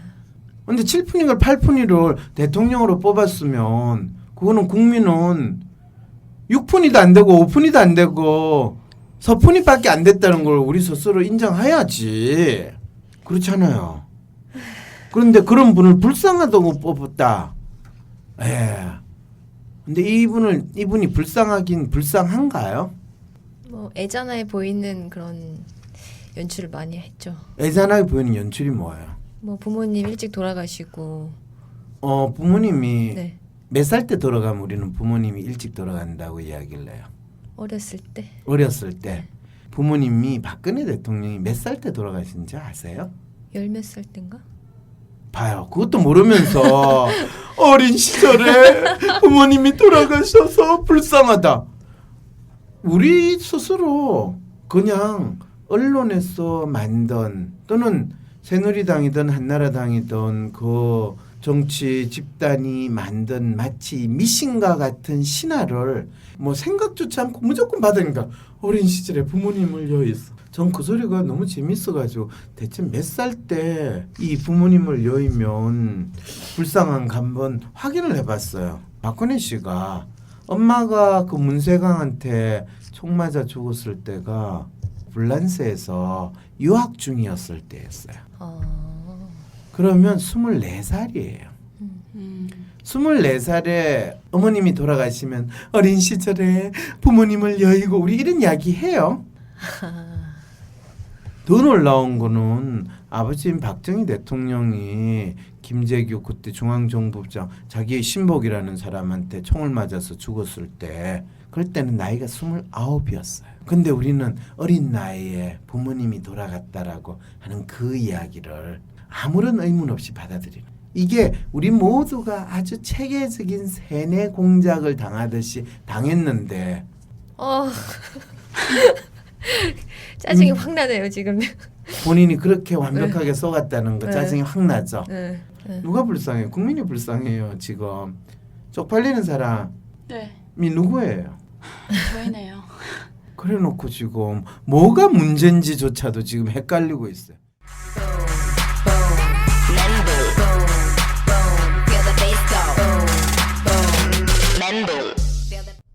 근데 7푼인가 8푼이를 대통령으로 뽑았으면 그거는 국민은 6푼이도 안 되고 5푼이도 안 되고 서푼이밖에 안 됐다는 걸 우리 스스로 인정해야지. 그렇잖아요. 그런데 그런 분을 불쌍하다고 뽑았다. 근데 이분이 불쌍하긴 불쌍한가요? 뭐 애잔하게 보이는 그런 연출을 많이 했죠. 애잔하게 보이는 연출이 뭐예요? 뭐 부모님 일찍 돌아가시고 부모님이 네. 몇 살 때 돌아가면 우리는 부모님이 일찍 돌아간다고 이야기를 해요. 어렸을 때. 어렸을 때. 부모님이 박근혜 대통령이 몇 살 때 돌아가신지 아세요? 열 몇 살 땐가? 봐요. 그것도 모르면서 어린 시절에 부모님이 돌아가셔서 불쌍하다. 우리 스스로 그냥 언론에서 만든 또는 새누리당이든 한나라당이든 그 정치 집단이 만든 마치 미신과 같은 신화를 뭐 생각조차 않고 무조건 받으니까 어린 시절에 부모님을 여의서 전 그 소리가 너무 재밌어가지고 대체 몇 살 때 이 부모님을 여의면 불쌍한가 한번 확인을 해봤어요. 박근혜 씨가 엄마가 그 문세강한테 총 맞아 죽었을 때가 불란스에서 유학 중이었을 때였어요. 그러면 24살이에요. 24살에 어머님이 돌아가시면 어린 시절에 부모님을 여의고 우리 이런 이야기 해요. 더 놀라운 거는 아버지인 박정희 대통령이 김재규 그때 중앙정보부장 자기의 신복이라는 사람한테 총을 맞아서 죽었을 때 그럴 때는 나이가 29이었어요. 근데 우리는 어린 나이에 부모님이 돌아갔다라고 하는 그 이야기를 아무런 의문 없이 받아들이는 이게 우리 모두가 아주 체계적인 세뇌 공작을 당하듯이 당했는데 짜증이 확 나네요 지금. 본인이 그렇게 완벽하게 속았다는 거 짜증이 확 나죠. 네. 누가 불쌍해요? 국민이 불쌍해요. 지금 쪽팔리는 사람이 네, 누구예요? 저희네요. 그래놓고 지금 뭐가 문제인지조차도 지금 헷갈리고 있어요.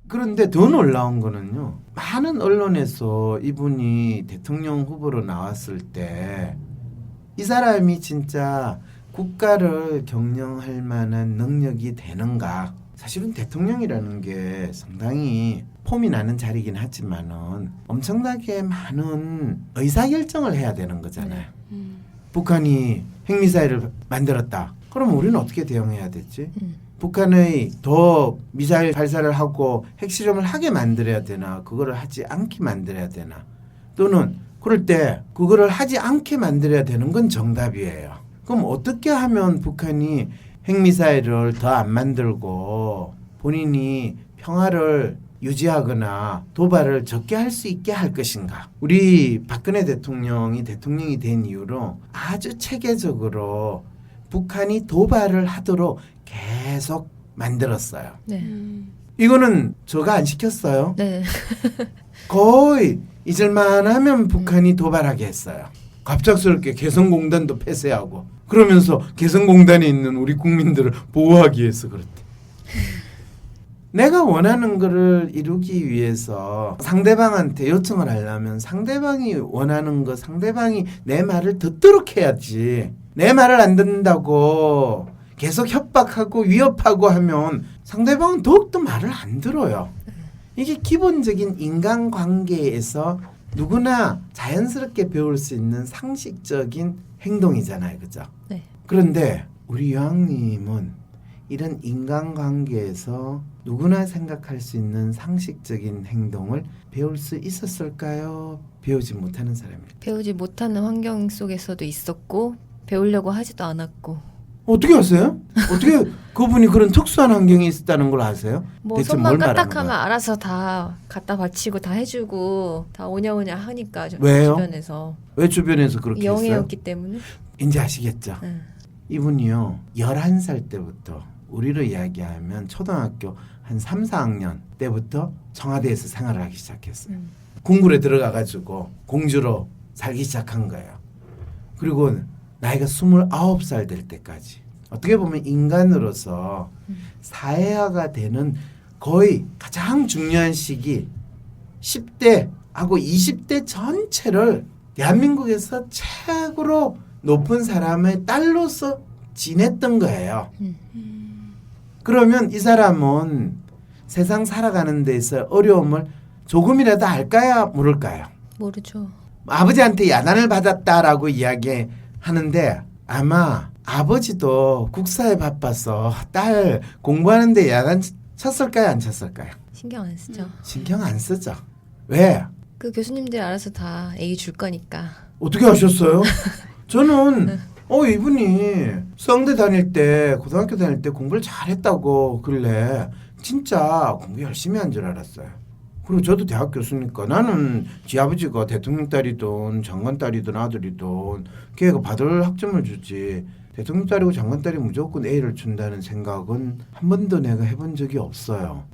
그런데 더 놀라운 거는요. 많은 언론에서 이분이 대통령 후보로 나왔을 때 이 사람이 진짜 국가를 경영할 만한 능력이 되는가. 사실은 대통령이라는 게 상당히 폼이 나는 자리긴 하지만은 엄청나게 많은 의사결정을 해야 되는 거잖아요. 북한이 핵미사일을 만들었다. 그럼 우리는 어떻게 대응해야 되지? 북한의 더 미사일 발사를 하고 핵실험을 하게 만들어야 되나 그거를 하지 않게 만들어야 되나 또는 그럴 때 그거를 하지 않게 만들어야 되는 건 정답이에요. 그럼 어떻게 하면 북한이 핵미사일을 더 안 만들고 본인이 평화를 유지하거나 도발을 적게 할 수 있게 할 것인가. 우리 박근혜 대통령이 된 이후로 아주 체계적으로 북한이 도발을 하도록 계속 만들었어요. 네. 이거는 제가 안 시켰어요. 네. 거의 잊을만 하면 북한이 도발하게 했어요. 갑작스럽게 개성공단도 폐쇄하고 그러면서 개성공단에 있는 우리 국민들을 보호하기 위해서 그랬대. 내가 원하는 거를 이루기 위해서 상대방한테 요청을 하려면 상대방이 원하는 거 상대방이 내 말을 듣도록 해야지. 내 말을 안 듣는다고 계속 협박하고 위협하고 하면 상대방은 더욱더 말을 안 들어요. 이게 기본적인 인간관계에서 누구나 자연스럽게 배울 수 있는 상식적인 행동이잖아요. 그죠? 네. 그런데 우리 여왕님은 이런 인간관계에서 누구나 생각할 수 있는 상식적인 행동을 배울 수 있었을까요? 배우지 못하는 사람이에요. 배우지 못하는 환경 속에서도 있었고 배우려고 하지도 않았고. 어떻게 아세요? 어떻게 그분이 그런 특수한 환경에 있었다는 걸 아세요? 뭐 대체 손만 뭘 말하는 까딱하면 거야? 알아서 다 갖다 바치고 다 해주고 다 오냐오냐 하니까 왜요? 주변에서 왜 주변에서 그렇게 했어요? 영예였기 때문에. 이제 아시겠죠? 네. 이분이요 11살 때부터 우리로 이야기하면 초등학교 한 3, 4학년 때부터 청와대에서 생활을 하기 시작했어요. 궁굴에 들어가가지고 공주로 살기 시작한 거예요. 그리고 나이가 29살 될 때까지 어떻게 보면 인간으로서 사회화가 되는 거의 가장 중요한 시기 10대하고 20대 전체를 대한민국에서 최고로 높은 사람의 딸로서 지냈던 거예요. 그러면 이 사람은 세상 살아가는 데서 어려움을 조금이라도 알까요? 모를까요? 모르죠. 아버지한테 야단을 받았다라고 이야기하는데 아마 아버지도 국사에 바빠서 딸 공부하는데 야단 쳤을까요? 안 쳤을까요? 신경 안 쓰죠. 신경 안 쓰죠. 왜? 그 교수님들 알아서 다 A 줄 거니까. 어떻게 하셨어요? 저는 이분이 수영대 다닐 때 고등학교 다닐 때 공부를 잘했다고 그래. 진짜 공부 열심히 한 줄 알았어요. 그리고 저도 대학 교수니까 나는 지 아버지가 대통령 딸이든 장관 딸이든 아들이든 걔가 받을 학점을 주지 대통령 딸이고 장관 딸이 무조건 A를 준다는 생각은 한 번도 내가 해본 적이 없어요.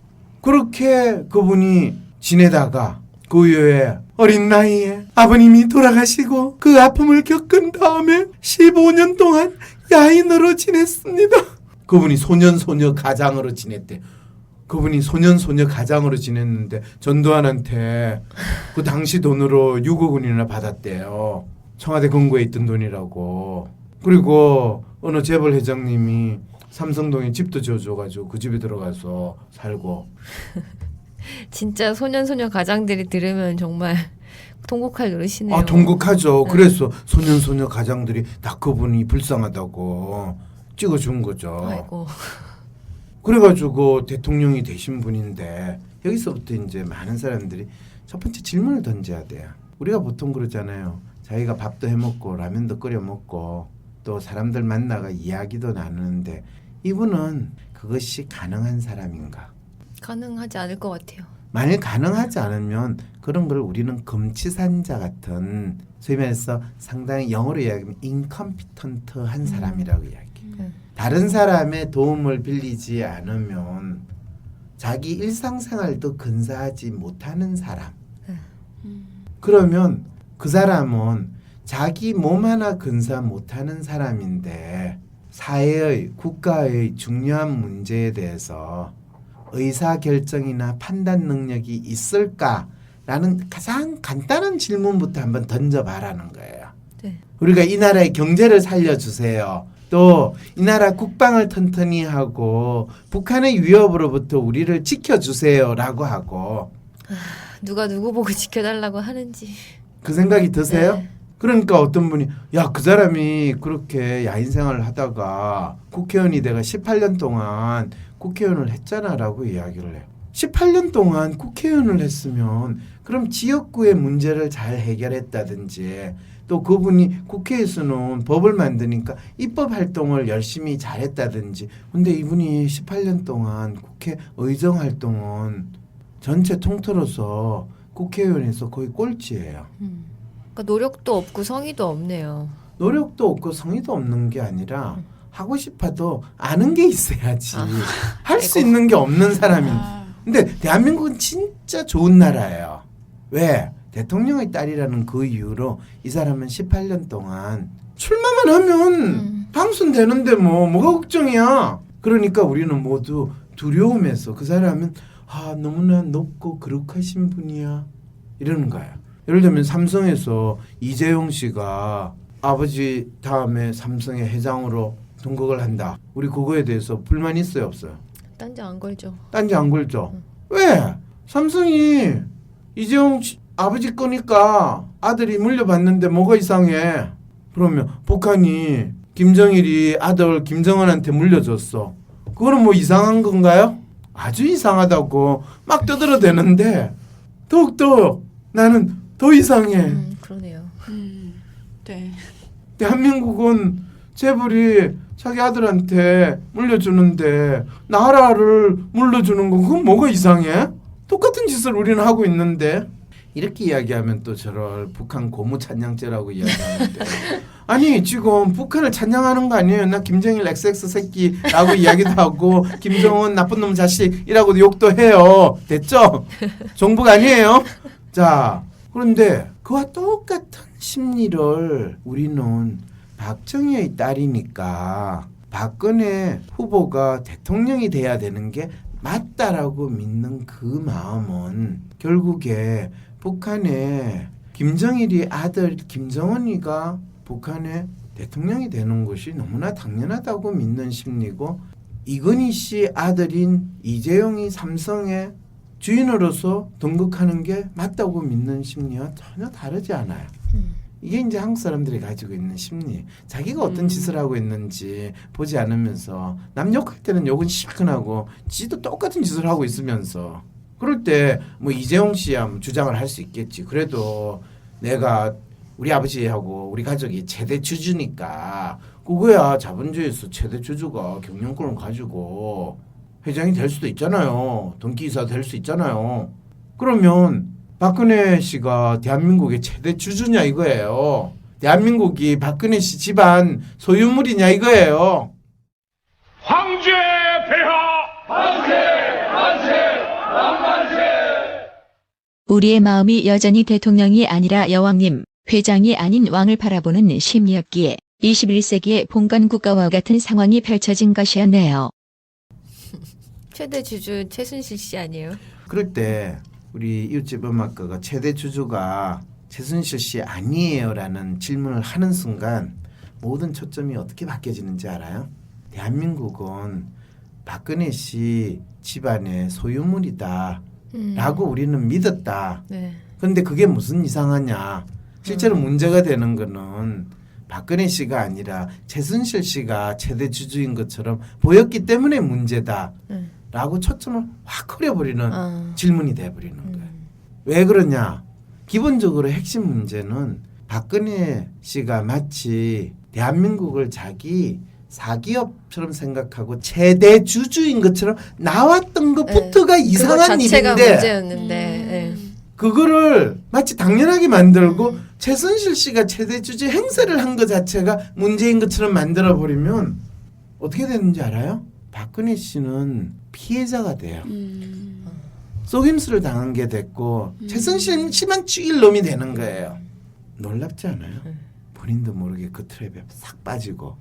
그렇게 그분이 지내다가 그 이후에 어린 나이에 아버님이 돌아가시고 그 아픔을 겪은 다음에 15년 동안 야인으로 지냈습니다. 그분이 소년소녀 가장으로 지냈대. 그분이 소년소녀 가장으로 지냈는데 전두환한테 그 당시 돈으로 6억 원이나 받았대요. 청와대 금고에 있던 돈이라고. 그리고 어느 재벌 회장님이 삼성동에 집도 지어줘가지고 그 집에 들어가서 살고. 진짜 소년소녀 가장들이 들으면 정말 통곡할 노릇이네요. 통곡하죠. 그래서 소년소녀 가장들이 다 그분이 불쌍하다고 찍어준 거죠. 아이고. 그래가지고 대통령이 되신 분인데 여기서부터 이제 많은 사람들이 첫 번째 질문을 던져야 돼요. 우리가 보통 그러잖아요. 자기가 밥도 해먹고 라면도 끓여 먹고 또 사람들 만나가 이야기도 나누는데 이분은 그것이 가능한 사람인가? 가능하지 않을 것 같아요. 만일 가능하지 않으면 그런 걸 우리는 금치산자 같은 소위 말해서 상당히 영어로 이야기하면 인컴피턴트한 사람이라고 이야기해요. 다른 사람의 도움을 빌리지 않으면 자기 일상생활도 근사하지 못하는 사람. 그러면 그 사람은 자기 몸 하나 근사 못하는 사람인데 사회의 국가의 중요한 문제에 대해서 의사결정이나 판단 능력이 있을까라는 가장 간단한 질문부터 한번 던져봐라는 거예요. 네. 우리가 이 나라의 경제를 살려주세요. 또 이 나라 국방을 튼튼히 하고 북한의 위협으로부터 우리를 지켜주세요라고 하고 누가 누구 보고 지켜달라고 하는지. 그 생각이 드세요? 네. 그러니까 어떤 분이 야, 그 사람이 그렇게 야인 생활을 하다가 국회의원이 내가 18년 동안 국회의원을 했잖아라고 이야기를 해요. 18년 동안 국회의원을 했으면 그럼 지역구의 문제를 잘 해결했다든지 또 그분이 국회에서는 법을 만드니까 입법 활동을 열심히 잘했다든지 근데 이분이 18년 동안 국회 의정 활동은 전체 통틀어서 국회의원에서 거의 꼴찌예요. 그러니까 노력도 없고 성의도 없네요. 노력도 없고 성의도 없는 게 아니라 하고 싶어도 아는 게 있어야지 할 수 있는 게 없는 사람인. 근데 대한민국은 진짜 좋은 나라예요. 왜? 대통령의 딸이라는 그 이유로 이 사람은 18년 동안 출마만 하면 당선되는데 뭐가 걱정이야. 그러니까 우리는 모두 두려움에서 그 사람은 너무나 높고 거룩하신 분이야 이러는 거예요. 예를 들면 삼성에서 이재용 씨가 아버지 다음에 삼성의 회장으로 등극을 한다. 우리 그거에 대해서 불만 있어요, 없어요? 딴지 안 걸죠. 딴지 안 걸죠. 왜? 삼성이 이재용 아버지 거니까 아들이 물려받는데 뭐가 이상해? 그러면 북한이 김정일이 아들 김정은한테 물려줬어. 그거는 뭐 이상한 건가요? 아주 이상하다고 막 떠들어대는데 더욱더 나는 더 이상해. 그러네요. 네. 대한민국은 재벌이 자기 아들한테 물려주는데 나라를 물려주는 건 그건 뭐가 이상해? 똑같은 짓을 우리는 하고 있는데 이렇게 이야기하면 또 저를 북한 고무 찬양죄라고 이야기하는데 아니 지금 북한을 찬양하는 거 아니에요? 나 김정일 XX 새끼라고 이야기도 하고 김정은 나쁜 놈 자식이라고도 욕도 해요. 됐죠? 정부가 아니에요? 자 그런데 그와 똑같은 심리를 우리는 박정희의 딸이니까 박근혜 후보가 대통령이 돼야 되는 게 맞다라고 믿는 그 마음은 결국에 북한의 김정일이 아들 김정은이가 북한의 대통령이 되는 것이 너무나 당연하다고 믿는 심리고 이건희 씨 아들인 이재용이 삼성의 주인으로서 등극하는 게 맞다고 믿는 심리와 전혀 다르지 않아요. 이게 이제 한국 사람들이 가지고 있는 심리. 자기가 어떤 짓을 하고 있는지 보지 않으면서 남 욕할 때는 욕은 시큰하고 지도 똑같은 짓을 하고 있으면서 그럴 때 뭐 이재용 씨야 뭐 주장을 할 수 있겠지. 그래도 내가 우리 아버지하고 우리 가족이 최대 주주니까 그거야 자본주의에서 최대 주주가 경영권을 가지고 회장이 될 수도 있잖아요. 등기이사 될 수 있잖아요. 그러면 박근혜 씨가 대한민국의 최대 주주냐 이거예요. 대한민국이 박근혜 씨 집안 소유물이냐 이거예요. 황제 폐하 만세 우리의 마음이 여전히 대통령이 아니라 여왕님, 회장이 아닌 왕을 바라보는 심리였기에 21세기의 봉건 국가와 같은 상황이 펼쳐진 것이었네요. 최대 주주 최순실 씨 아니에요? 그럴 때 우리 이웃집 음악가가 최대 주주가 최순실 씨 아니에요라는 질문을 하는 순간 모든 초점이 어떻게 바뀌어지는지 알아요? 대한민국은 박근혜 씨 집안의 소유물이다 라고 우리는 믿었다. 네. 그런데 그게 무슨 이상하냐. 실제로 문제가 되는 거는 박근혜 씨가 아니라 최순실 씨가 최대 주주인 것처럼 보였기 때문에 문제다 라고 초점을 확 흐려버리는 질문이 돼버리는 거예요. 왜 그러냐. 기본적으로 핵심 문제는 박근혜 씨가 마치 대한민국을 자기 사기업처럼 생각하고 최대 주주인 것처럼 나왔던 것부터가 이상한 자체가 일인데 문제였는데 네. 그거를 마치 당연하게 만들고 최순실 씨가 최대 주주 행세를 한 것 자체가 문제인 것처럼 만들어버리면 어떻게 되는지 알아요? 박근혜 씨는 피해자가 돼요. 속임수를 당한 게 됐고 최순실 씨만 죽일 놈이 되는 거예요. 놀랍지 않아요? 본인도 모르게 그 트랩에 싹 빠지고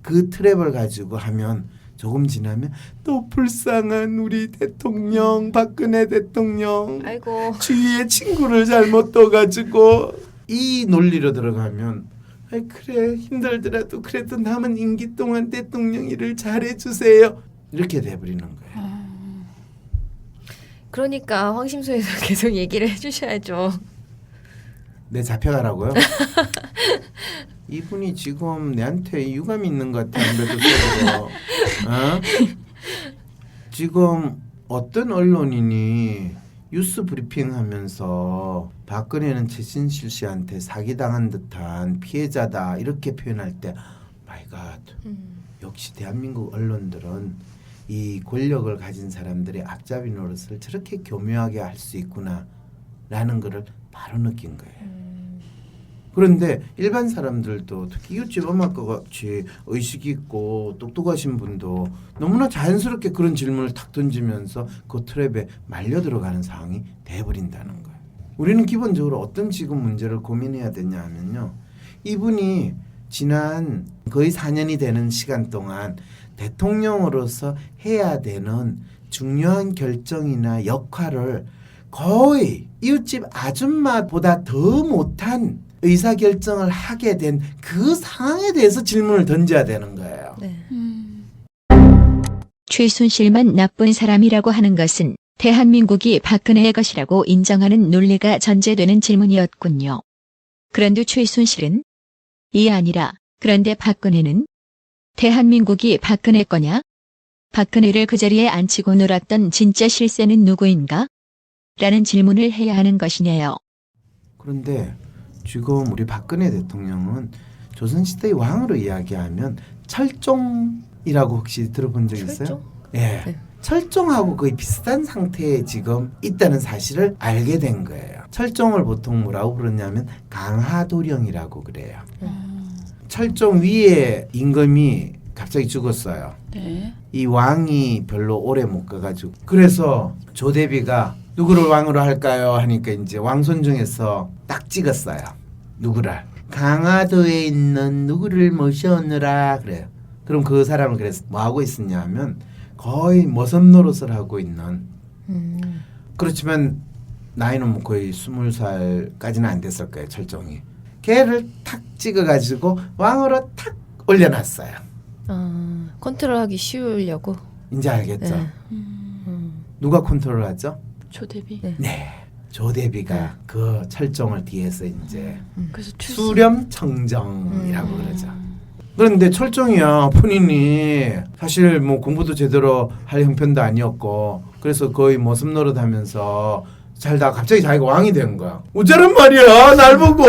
그 트랩을 가지고 하면 조금 지나면 또 불쌍한 우리 대통령 박근혜 대통령 아이고 주위에 친구를 잘못 둬가지고 이 논리로 들어가면 아이 그래 힘들더라도 그래도 남은 임기 동안 대통령 일을 잘해주세요 이렇게 돼버리는 거예요. 그러니까 황심소에서 계속 얘기를 해주셔야죠. 내 잡혀가라고요? 이분이 지금 내한테 유감이 있는 것 같아. 아무래도 속으로. 어? 지금 어떤 언론인이 뉴스 브리핑하면서 박근혜는 최순실 씨한테 사기당한 듯한 피해자다 이렇게 표현할 때 마이 갓 역시 대한민국 언론들은 이 권력을 가진 사람들의 앞잡이 노릇을 저렇게 교묘하게 할 수 있구나 라는 거를 바로 느낀 거예요. 그런데 일반 사람들도 특히 이웃집 엄마과 같이 의식 있고 똑똑하신 분도 너무나 자연스럽게 그런 질문을 탁 던지면서 그 트랩에 말려 들어가는 상황이 돼버린다는 거예요. 우리는 기본적으로 어떤 지금 문제를 고민해야 되냐 하면요. 이분이 지난 거의 4년이 되는 시간 동안 대통령으로서 해야 되는 중요한 결정이나 역할을 거의 이웃집 아줌마보다 더 못한 의사결정을 하게 된 그 상황에 대해서 질문을 던져야 되는 거예요. 네. 최순실만 나쁜 사람이라고 하는 것은 대한민국이 박근혜의 것이라고 인정하는 논리가 전제되는 질문이었군요. 그런데 최순실은 이 아니라 그런데 박근혜는 대한민국이 박근혜 거냐? 박근혜를 그 자리에 앉히고 놀았던 진짜 실세는 누구인가? 라는 질문을 해야 하는 것이네요. 그런데 지금 우리 박근혜 대통령은 조선시대의 왕으로 이야기하면 철종이라고 혹시 들어본 적 있어요? 철종? 예. 네. 철종하고 거의 비슷한 상태에 지금 있다는 사실을 알게 된 거예요. 철종을 보통 뭐라고 부르냐면 강하도령이라고 그래요. 철종 위에 임금이 갑자기 죽었어요. 네. 이 왕이 별로 오래 못 가가지고 그래서 조대비가 누구를 왕으로 할까요? 하니까 이제 왕손 중에서 딱 찍었어요. 누구를? 강화도에 있는 누구를 모셔오느라 그래요. 그럼 그 사람을 그래서 뭐 하고 있었냐 하면 거의 머슴 노릇을 하고 있는 그렇지만 나이는 뭐 거의 20살까지는 안 됐을 거예요. 철종이. 걔를 탁 찍어가지고 왕으로 탁 올려놨어요. 컨트롤하기 쉬우려고. 이제 알겠죠? 네. 누가 컨트롤하죠? 조대비. 네. 네. 조대비가 그 철종을 뒤에서 이제 그래서 수렴청정이라고 그러죠. 그런데 철종이야 본인이 사실 뭐 공부도 제대로 할 형편도 아니었고 그래서 거의 모습 노릇하면서 살다가 갑자기 자기가 왕이 된 거야. 어쩌란 말이야 날 보고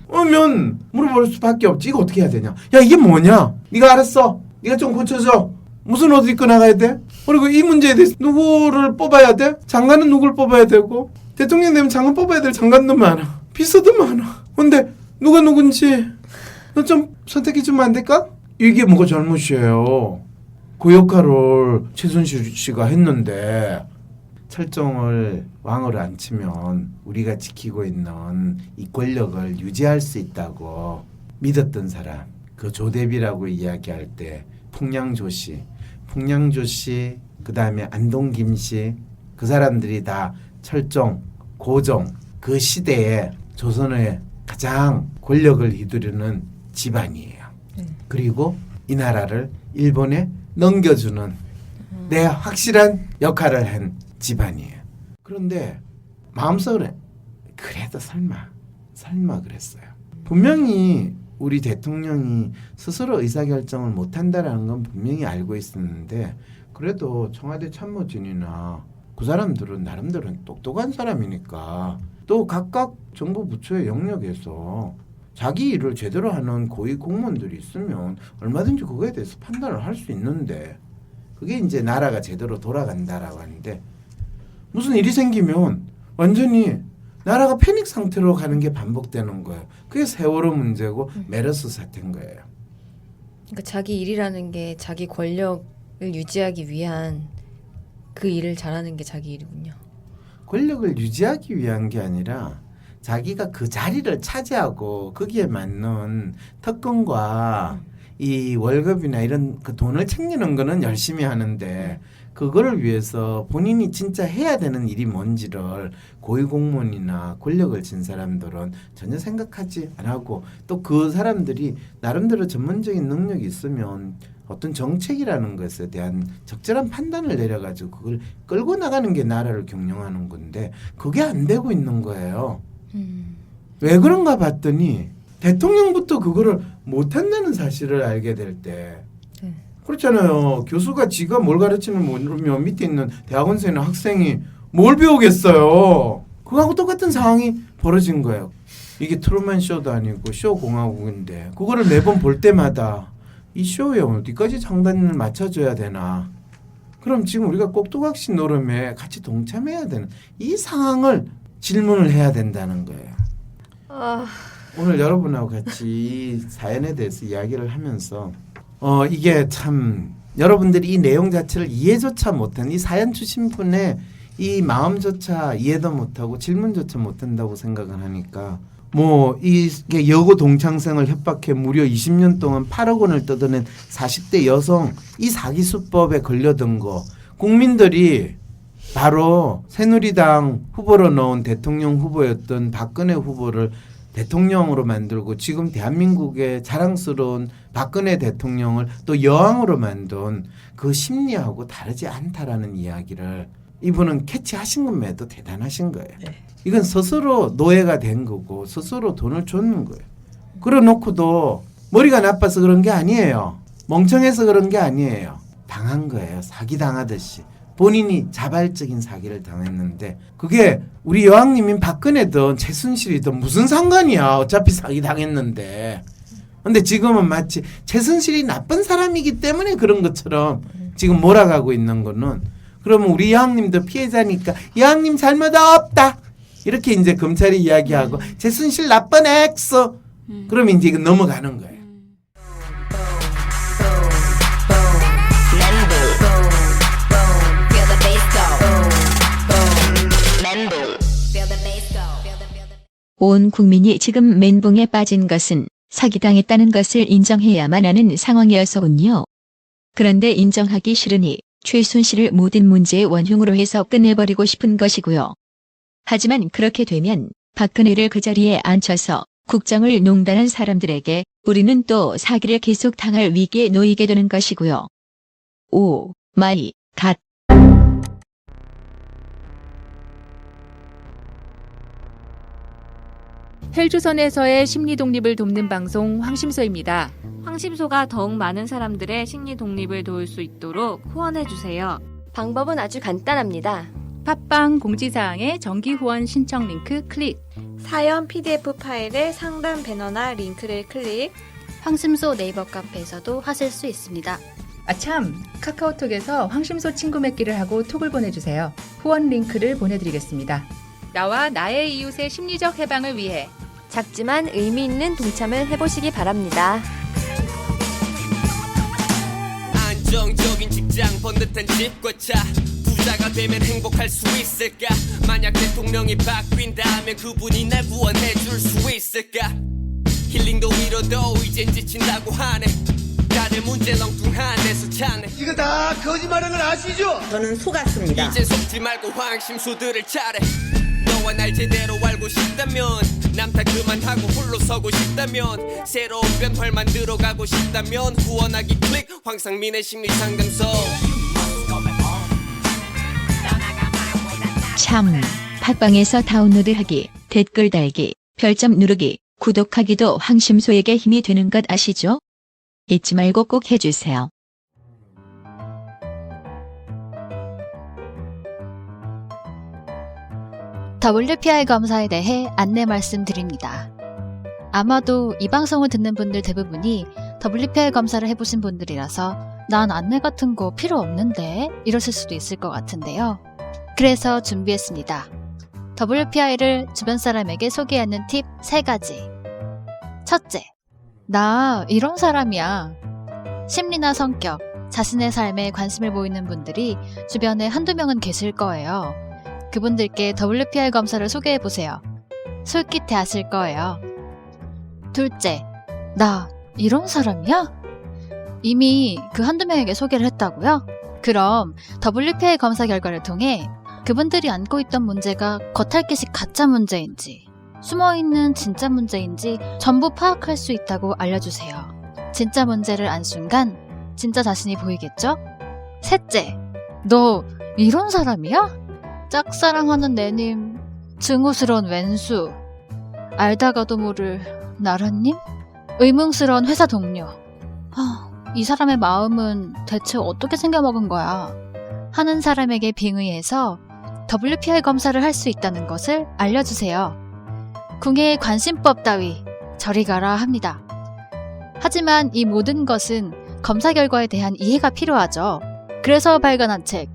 오면 물어볼 수밖에 없지. 이거 어떻게 해야 되냐. 야 이게 뭐냐. 네가 알았어. 네가 좀 고쳐줘. 무슨 옷 입고 나가야 돼? 그리고 이 문제에 대해서 누구를 뽑아야 돼? 장관은 누굴 뽑아야 되고 대통령 되면 장관 뽑아야 될 장관도 많아. 비서도 많아. 근데 누가 누군지 너 좀 선택해 주면 안 될까? 이게 뭐가 잘못이에요. 그 역할을 최순실 씨가 했는데 철종을 왕으로 앉히면 우리가 지키고 있는 이 권력을 유지할 수 있다고 믿었던 사람. 그 조대비라고 이야기할 때 풍량조 씨, 그 다음에 안동김 씨, 그 사람들이 다 철종, 고종 그 시대에 조선의 가장 권력을 휘두르는 집안이에요. 그리고 이 나라를 일본에 넘겨주는 내 확실한 역할을 한 집안이에요. 그런데 마음속으로 그래도 설마 그랬어요. 분명히 우리 대통령이 스스로 의사결정을 못한다라는 건 분명히 알고 있었는데 그래도 청와대 참모진이나 그 사람들은 나름대로 똑똑한 사람이니까 또 각각 정부 부처의 영역에서 자기 일을 제대로 하는 고위 공무원들이 있으면 얼마든지 그거에 대해서 판단을 할 수 있는데 그게 이제 나라가 제대로 돌아간다라고 하는데 무슨 일이 생기면 완전히 나라가 패닉 상태로 가는 게 반복되는 거예요. 그게 세월호 문제고 메르스 사태인 거예요. 그러니까 자기 일이라는 게 자기 권력을 유지하기 위한 그 일을 잘하는 게 자기 일이군요. 권력을 유지하기 위한 게 아니라 자기가 그 자리를 차지하고 거기에 맞는 특권과 이 월급이나 이런 그 돈을 챙기는 거는 열심히 하는데 그거를 위해서 본인이 진짜 해야 되는 일이 뭔지를 고위공무원이나 권력을 진 사람들은 전혀 생각하지 안 하고 또 그 사람들이 나름대로 전문적인 능력이 있으면 어떤 정책이라는 것에 대한 적절한 판단을 내려가지고 그걸 끌고 나가는 게 나라를 경영하는 건데 그게 안 되고 있는 거예요. 왜 그런가 봤더니 대통령부터 그거를 못한다는 사실을 알게 될 때 그렇잖아요. 교수가 지가 뭘 가르치면 모르면 밑에 있는 대학원생이나 학생이 뭘 배우겠어요. 그거하고 똑같은 상황이 벌어진 거예요. 이게 트루먼 쇼도 아니고 쇼 공화국인데 그거를 매번 볼 때마다 이 쇼에 어디까지 장단을 맞춰줘야 되나. 그럼 지금 우리가 꼭두각시 노름에 같이 동참해야 되는 이 상황을 질문을 해야 된다는 거예요. 오늘 여러분하고 같이 이 사연에 대해서 이야기를 하면서 이게 참 여러분들이 이 내용 자체를 이해조차 못한 이 사연 주신 분의 이 마음조차 이해도 못하고 질문조차 못한다고 생각을 하니까 뭐 이게 여고 동창생을 협박해 무려 20년 동안 8억 원을 뜯어낸 40대 여성 이 사기 수법에 걸려든 거 국민들이 바로 새누리당 후보로 넣은 대통령 후보였던 박근혜 후보를 대통령으로 만들고 지금 대한민국의 자랑스러운 박근혜 대통령을 또 여왕으로 만든 그 심리하고 다르지 않다라는 이야기를 이분은 캐치하신 것만도 대단하신 거예요. 이건 스스로 노예가 된 거고 스스로 돈을 줬는 거예요. 그래놓고도 머리가 나빠서 그런 게 아니에요. 멍청해서 그런 게 아니에요. 당한 거예요. 사기당하듯이. 본인이 자발적인 사기를 당했는데 그게 우리 여왕님인 박근혜든 최순실이든 무슨 상관이야. 어차피 사기 당했는데. 근데 지금은 마치 최순실이 나쁜 사람이기 때문에 그런 것처럼 지금 몰아가고 있는 거는 그러면 우리 여왕님도 피해자니까 여왕님 잘못 없다. 이렇게 이제 검찰이 이야기하고 최순실 나쁜 엑소. 그러면 이제 이거 넘어가는 거예요. 온 국민이 지금 멘붕에 빠진 것은 사기당했다는 것을 인정해야만 하는 상황이어서군요. 그런데 인정하기 싫으니 최순실을 모든 문제의 원흉으로 해서 끝내버리고 싶은 것이고요. 하지만 그렇게 되면 박근혜를 그 자리에 앉혀서 국정을 농단한 사람들에게 우리는 또 사기를 계속 당할 위기에 놓이게 되는 것이고요. 오 마이 갓. 헬조선에서의 심리 독립을 돕는 방송 황심소입니다. 황심소가 더욱 많은 사람들의 심리 독립을 도울 수 있도록 후원해주세요. 방법은 아주 간단합니다. 팟빵 공지사항의 정기 후원 신청 링크 클릭. 사연 PDF 파일의 상단 배너나 링크를 클릭. 황심소 네이버 카페에서도 하실 수 있습니다. 아참, 카카오톡에서 황심소 친구 맺기를 하고 톡을 보내주세요. 후원 링크를 보내드리겠습니다. 나와 나의 이웃의 심리적 해방을 위해 작지만 의미 있는 동참을 해보시기 바랍니다. 안정적인 직장, 번듯한 집과 차, 부자가 되면 행복할 수 있을까? 만약 대통령이 바뀐다면 그분이 날 구원해 줄 수 있을까? 힐링도 위로도 이젠 지친다고 하네. 다들 문제 렁뚱한데 수차네. 이거 다 거짓말하는 걸 아시죠? 저는 속았습니다. 이제 속지 말고 황심소들을 차례. 너와 날 제대로 알고 싶다면, 남 탓 그만하고 홀로 서고 싶다면, 새로운 변화를 만들어 가고 싶다면 후원하기 클릭. 황상민의 심리상담소. 참, 팟빵에서 다운로드하기, 댓글 달기, 별점 누르기, 구독하기도 황심소에게 힘이 되는 것 아시죠? 잊지 말고 꼭 해주세요. WPI 검사에 대해 안내 말씀드립니다. 아마도 이 방송을 듣는 분들 대부분이 WPI 검사를 해보신 분들이라서 난 안내 같은 거 필요 없는데 이러실 수도 있을 것 같은데요. 그래서 준비했습니다. WPI를 주변 사람에게 소개하는 팁 3가지. 첫째, 나 이런 사람이야. 심리나 성격, 자신의 삶에 관심을 보이는 분들이 주변에 한두 명은 계실 거예요. 그분들께 WPI 검사를 소개해보세요. 솔깃해 하실 거예요. 둘째, 나 이런 사람이야? 이미 그 한두 명에게 소개를 했다고요? 그럼 WPI 검사 결과를 통해 그분들이 안고 있던 문제가 겉핥기식 가짜 문제인지 숨어있는 진짜 문제인지 전부 파악할 수 있다고 알려주세요. 진짜 문제를 안 순간 진짜 자신이 보이겠죠? 셋째, 너 이런 사람이야? 짝사랑하는 내님, 증오스러운 왼수, 알다가도 모를 나라님? 의문스러운 회사 동료. 이 사람의 마음은 대체 어떻게 생겨먹은 거야? 하는 사람에게 빙의해서 WPI 검사를 할 수 있다는 것을 알려주세요. 궁예의 관심법 따위 저리 가라 합니다. 하지만 이 모든 것은 검사 결과에 대한 이해가 필요하죠. 그래서 발간한 책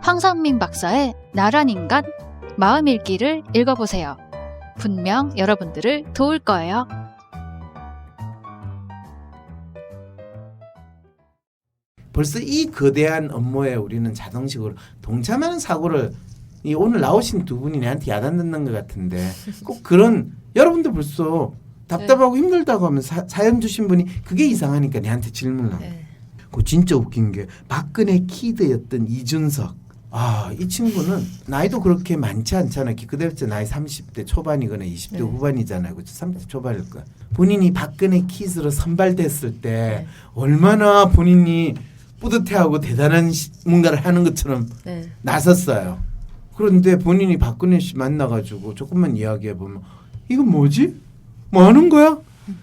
황상민 박사의 나란 인간 마음 읽기를 읽어보세요. 분명 여러분들을 도울 거예요. 벌써 이 거대한 업무에 우리는 자동식으로 동참하는 사고를 이 오늘 나오신 두 분이 내한테 야단 듣는 것 같은데 꼭 그런 여러분들 벌써 답답하고 힘들다고 하면 사연 주신 분이 그게 이상하니까 내한테 질문을 합니다. 그 진짜 웃긴 게 박근혜 키드였던 이준석. 이 친구는 나이도 그렇게 많지 않잖아요. 그대로 나이 30대 초반이거나 20대 후반이잖아요. 그렇죠? 30대 초반일 거야. 본인이 박근혜 키즈로 선발됐을 때 얼마나 본인이 뿌듯해하고 대단한 뭔가를 하는 것처럼 나섰어요. 그런데 본인이 박근혜 씨 만나가지고 조금만 이야기해보면 이건 뭐지? 뭐 하는 거야?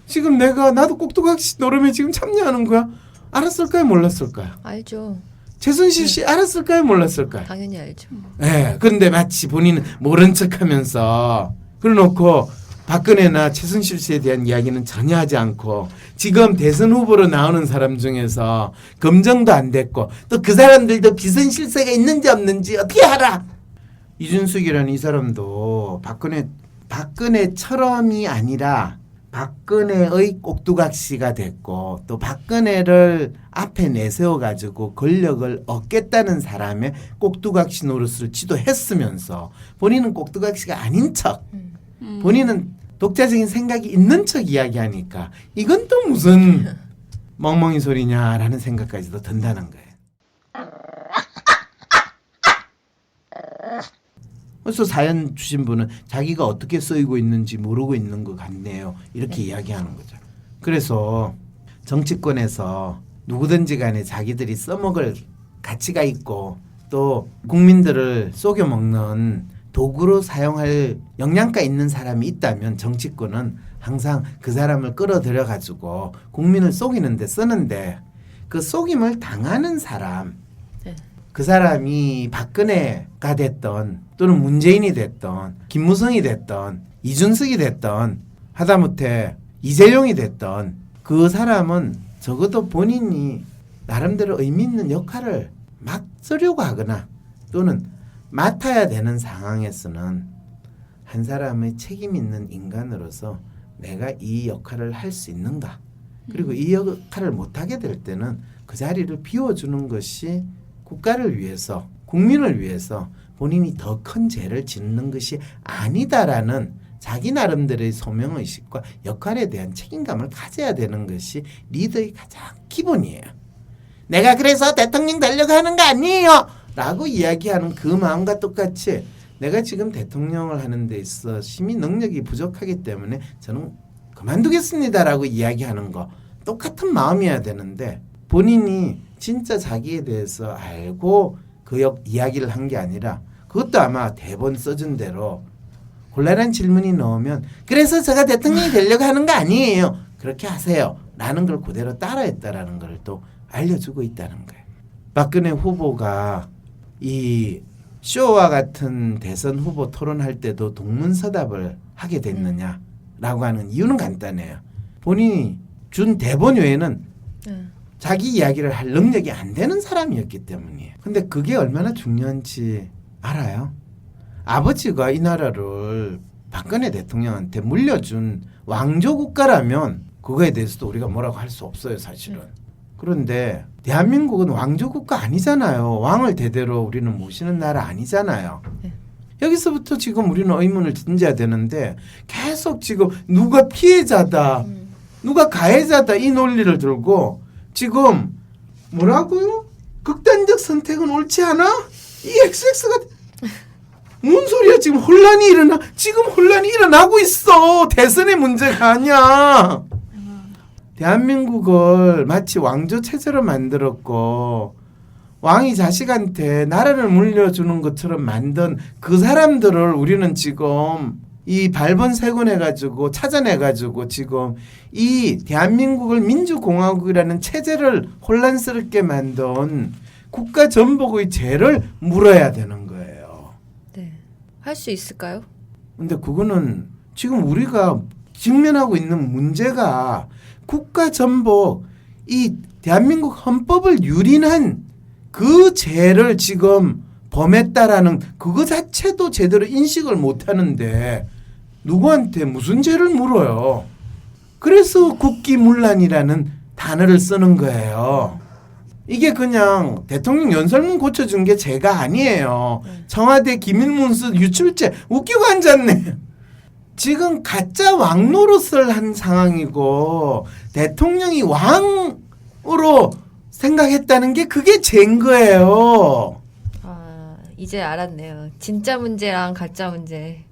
지금 나도 꼭두각시 노름에 지금 참여하는 거야? 알았을까요? 몰랐을까요? 알죠. 최순실 씨 알았을까요? 몰랐을까요? 당연히 알죠. 네, 그런데 마치 본인은 모른 척하면서 그래놓고 박근혜나 최순실 씨에 대한 이야기는 전혀 하지 않고 지금 대선 후보로 나오는 사람 중에서 검증도 안 됐고 또 그 사람들도 비선 실세가 있는지 없는지 어떻게 알아? 이준석이라는 이 사람도 박근혜처럼이 아니라 박근혜의 꼭두각시가 됐고 또 박근혜를 앞에 내세워가지고 권력을 얻겠다는 사람의 꼭두각시 노릇을 지도했으면서 본인은 꼭두각시가 아닌 척 본인은 독자적인 생각이 있는 척 이야기하니까 이건 또 무슨 멍멍이 소리냐라는 생각까지도 든다는 거예요. 그래서 사연 주신 분은 자기가 어떻게 쓰이고 있는지 모르고 있는 것 같네요. 이렇게 이야기하는 거죠. 그래서 정치권에서 누구든지 간에 자기들이 써먹을 가치가 있고 또 국민들을 속여먹는 도구로 사용할 역량가 있는 사람이 있다면 정치권은 항상 그 사람을 끌어들여 가지고 국민을 속이는 데 쓰는데 그 속임을 당하는 사람 네. 그 사람이 박근혜가 됐던 또는 문재인이 됐던 김무성이 됐던 이준석이 됐던 하다못해 이재용이 됐던 그 사람은 적어도 본인이 나름대로 의미 있는 역할을 맡으려고 하거나 또는 맡아야 되는 상황에서는 한 사람의 책임 있는 인간으로서 내가 이 역할을 할 수 있는가 그리고 이 역할을 못하게 될 때는 그 자리를 비워주는 것이 국가를 위해서 국민을 위해서 본인이 더 큰 죄를 짓는 것이 아니다라는 자기 나름대로의 소명의식과 역할에 대한 책임감을 가져야 되는 것이 리더의 가장 기본이에요. 내가 그래서 대통령 되려고 하는 거 아니에요 라고 이야기하는 그 마음과 똑같이 내가 지금 대통령을 하는 데 있어 심히 능력이 부족하기 때문에 저는 그만두겠습니다라고 이야기하는 거 똑같은 마음이어야 되는데 본인이 진짜 자기에 대해서 알고 그 이야기를 한 게 아니라 그것도 아마 대본 써준 대로 곤란한 질문이 나오면 그래서 제가 대통령이 되려고 하는 거 아니에요. 그렇게 하세요. 라는 걸 그대로 따라했다라는 걸 또 알려주고 있다는 거예요. 박근혜 후보가 이 쇼와 같은 대선 후보 토론할 때도 동문서답을 하게 됐느냐라고 하는 이유는 간단해요. 본인이 준 대본 외에는 자기 이야기를 할 능력이 안 되는 사람이었기 때문이에요. 근데 그게 얼마나 중요한지 알아요? 아버지가 이 나라를 박근혜 대통령한테 물려준 왕조 국가라면 그거에 대해서도 우리가 뭐라고 할 수 없어요, 사실은. 그런데 대한민국은 왕조 국가 아니잖아요. 왕을 대대로 우리는 모시는 나라 아니잖아요. 여기서부터 지금 우리는 의문을 던져야 되는데 계속 지금 누가 피해자다, 누가 가해자다 이 논리를 들고 지금 뭐라고요? 극단적 선택은 옳지 않아? 이 XX가 뭔 소리야? 지금 혼란이 일어나고 있어. 대선의 문제가 아니야. 대한민국을 마치 왕조 체제로 만들었고 왕이 자식한테 나라를 물려주는 것처럼 만든 그 사람들을 우리는 지금 이 발본색원해가지고 찾아내가지고 지금 이 대한민국을 민주공화국이라는 체제를 혼란스럽게 만든 국가 전복의 죄를 물어야 되는 거예요. 네. 할 수 있을까요? 근데 그거는 지금 우리가 직면하고 있는 문제가 국가 전복, 이 대한민국 헌법을 유린한 그 죄를 지금 범했다라는 그거 자체도 제대로 인식을 못하는데 누구한테 무슨 죄를 물어요. 그래서 국기문란이라는 단어를 쓰는 거예요. 이게 그냥 대통령 연설문 고쳐준 게 죄가 아니에요. 청와대 기밀문서 유출죄 웃기고 앉았네. 지금 가짜 왕 노릇을 한 상황이고 대통령이 왕으로 생각했다는 게 그게 죄인 거예요. 아, 이제 알았네요. 진짜 문제랑 가짜 문제.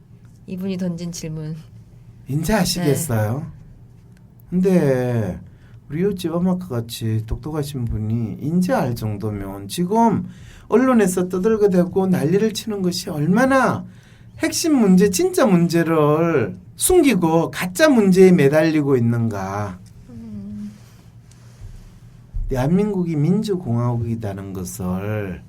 이분이 던진 질문. 인제 아시겠어요? 근데 우리 요집 엄마과 같이 똑똑하신 분이 인제 알 정도면 지금 언론에서 떠들고대고 난리를 치는 것이 얼마나 핵심 문제, 진짜 문제를 숨기고 가짜 문제에 매달리고 있는가. 대한민국이 민주공화국이라는 것을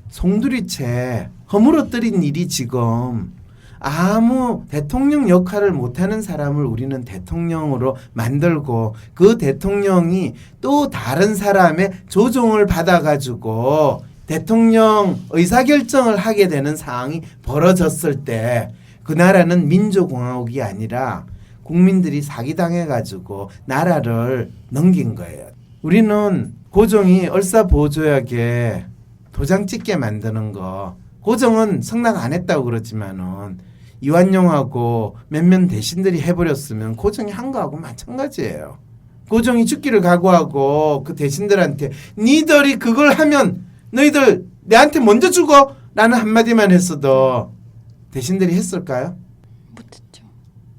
송두리째 허물어뜨린 일이 지금 아무 대통령 역할을 못하는 사람을 우리는 대통령으로 만들고 그 대통령이 또 다른 사람의 조종을 받아가지고 대통령 의사결정을 하게 되는 상황이 벌어졌을 때 그 나라는 민주공화국이 아니라 국민들이 사기당해가지고 나라를 넘긴 거예요. 우리는 고종이 얼싸보조약에 도장 찍게 만드는 거 고종은 승낙 안 했다고 그러지만은 이완용하고 몇몇 대신들이 해버렸으면 고종이 한 거하고 마찬가지예요. 고종이 죽기를 각오하고 그 대신들한테 니들이 그걸 하면 너희들 내한테 먼저 죽어 라는 한마디만 했어도 대신들이 했을까요?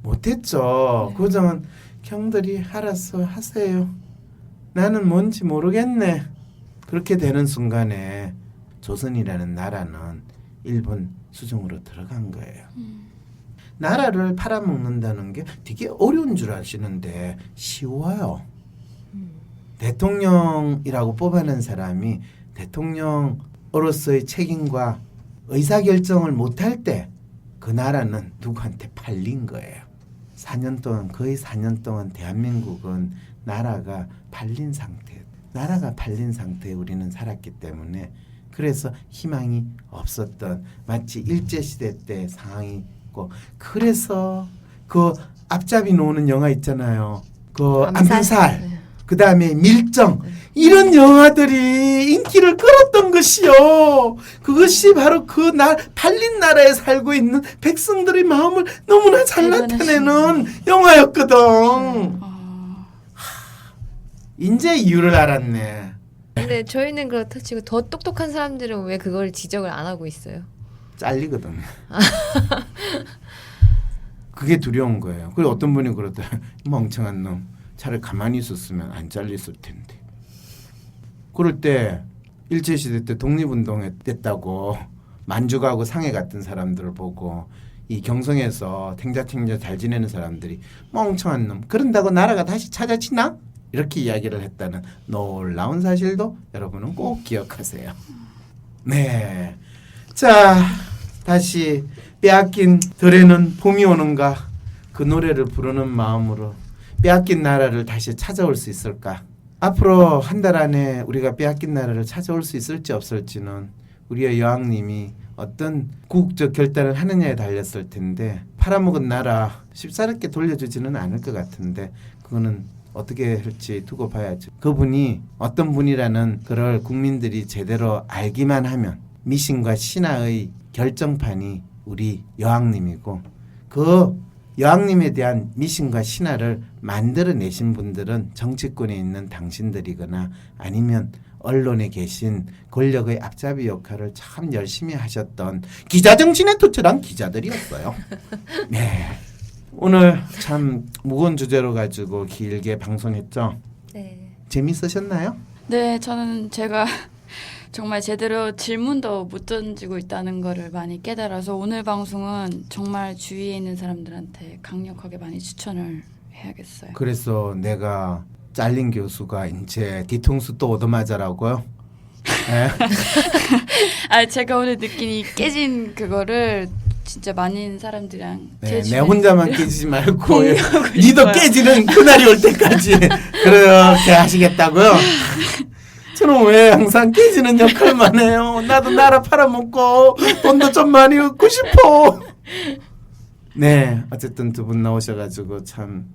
못했죠. 고종은 형들이 알아서 하세요. 나는 뭔지 모르겠네. 그렇게 되는 순간에 조선이라는 나라는 일본 수중으로 들어간 거예요. 나라를 팔아먹는다는 게 되게 어려운 줄 아시는데 쉬워요. 대통령이라고 뽑아낸 사람이 대통령으로서의 책임과 의사결정을 못할 때 그 나라는 누구한테 팔린 거예요. 4년 동안, 거의 4년 동안 대한민국은 나라가 팔린 상태에 우리는 살았기 때문에 그래서 희망이 없었던 마치 일제시대 때 상황이 있고 그래서 그 앞잡이 노는 영화 있잖아요. 그 암살. 그 다음에 밀정 이런 영화들이 인기를 끌었던 것이요. 그것이 바로 그 팔린 나라에 살고 있는 백성들의 마음을 너무나 잘 나타내는 영화였거든. 이제 이유를 알았네. 근데 저희는 그렇다 치고 더 똑똑한 사람들은 왜 그걸 지적을 안 하고 있어요? 잘리거든. 그게 두려운 거예요. 그리고 어떤 분이 그러더라. 멍청한 놈. 차라리 가만히 있었으면 안 잘렸을 텐데. 그럴 때 일제시대 때 독립운동했다고 만주가고 상해 갔던 사람들을 보고 이 경성에서 탱자탱자 잘 지내는 사람들이 멍청한 놈 그런다고 나라가 다시 찾아지나? 이렇게 이야기를 했다는 놀라운 사실도 여러분은 꼭 기억하세요. 네, 자 다시 빼앗긴 들에는 봄이 오는가 그 노래를 부르는 마음으로 빼앗긴 나라를 다시 찾아올 수 있을까? 앞으로 한 달 안에 우리가 빼앗긴 나라를 찾아올 수 있을지 없을지는 우리의 여왕님이 어떤 국적 결단을 하느냐에 달렸을 텐데 팔아먹은 나라 쉽사렵게 돌려주지는 않을 것 같은데 그거는 어떻게 할지 두고 봐야죠. 그분이 어떤 분이라는 그걸 국민들이 제대로 알기만 하면 미신과 신하의 결정판이 우리 여왕님이고 그 여왕님에 대한 미신과 신하를 만들어내신 분들은 정치권에 있는 당신들이거나 아니면 언론에 계신 권력의 앞잡이 역할을 참 열심히 하셨던 기자정신에 투철한 기자들이었어요. 네, 오늘 참 무거운 주제로 가지고 길게 방송했죠. 네. 재밌으셨나요? 네, 저는 제가 정말 제대로 질문도 못 던지고 있다는 거를 많이 깨달아서 오늘 방송은 정말 주위에 있는 사람들한테 강력하게 많이 추천을 해야겠어요. 그래서 내가 잘린 교수가 이제 뒤통수 또 얻어맞아라고요? 네? 아, 제가 오늘 느낀 이 깨진 그거를 진짜 많은 사람들이랑 네, 내 혼자만 깨지지 말고 니도 깨지는 그날이 올 때까지 그렇게 하시겠다고요? 저는 왜 항상 깨지는 역할만 해요? 나도 나라 팔아먹고 돈도 좀 많이 얻고 싶어. 네, 어쨌든 두 분 나오셔가지고 참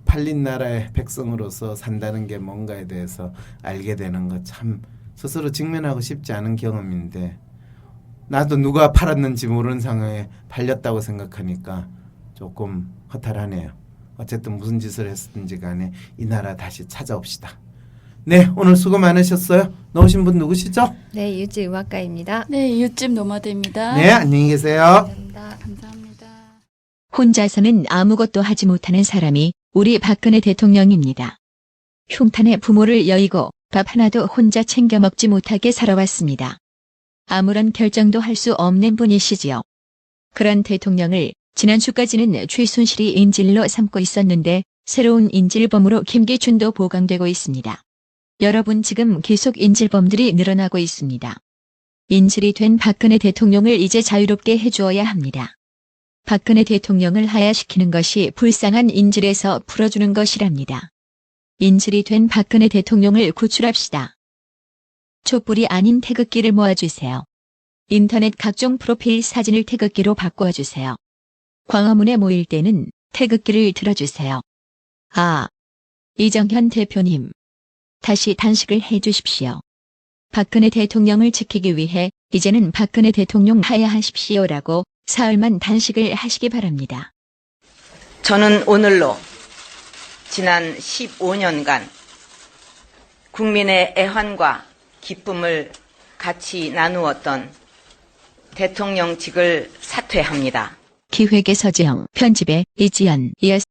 팔린 나라의 백성으로서 산다는 게 뭔가에 대해서 알게 되는 거 참 스스로 직면하고 싶지 않은 경험인데 나도 누가 팔았는지 모르는 상황에 팔렸다고 생각하니까 조금 허탈하네요. 어쨌든 무슨 짓을 했든지 간에 이 나라 다시 찾아옵시다. 네, 오늘 수고 많으셨어요. 나오신 분 누구시죠? 네, 이웃집 음악가입니다. 네, 이웃집 노마드입니다. 네, 안녕히 계세요. 감사합니다. 감사합니다. 혼자서는 아무것도 하지 못하는 사람이 우리 박근혜 대통령입니다. 흉탄에 부모를 여의고 밥 하나도 혼자 챙겨 먹지 못하게 살아왔습니다. 아무런 결정도 할 수 없는 분이시지요. 그런 대통령을 지난주까지는 최순실이 인질로 삼고 있었는데 새로운 인질범으로 김기춘도 보강되고 있습니다. 여러분 지금 계속 인질범들이 늘어나고 있습니다. 인질이 된 박근혜 대통령을 이제 자유롭게 해주어야 합니다. 박근혜 대통령을 하야시키는 것이 불쌍한 인질에서 풀어주는 것이랍니다. 인질이 된 박근혜 대통령을 구출합시다. 촛불이 아닌 태극기를 모아주세요. 인터넷 각종 프로필 사진을 태극기로 바꿔주세요. 광화문에 모일 때는 태극기를 들어주세요. 아, 이정현 대표님. 다시 단식을 해주십시오. 박근혜 대통령을 지키기 위해 이제는 박근혜 대통령 하야하십시오라고 사흘만 단식을 하시기 바랍니다. 저는 오늘로 지난 15년간 국민의 애환과 기쁨을 같이 나누었던 대통령직을 사퇴합니다. 기획의 서지영, 편집의 이지연, 이었습니다.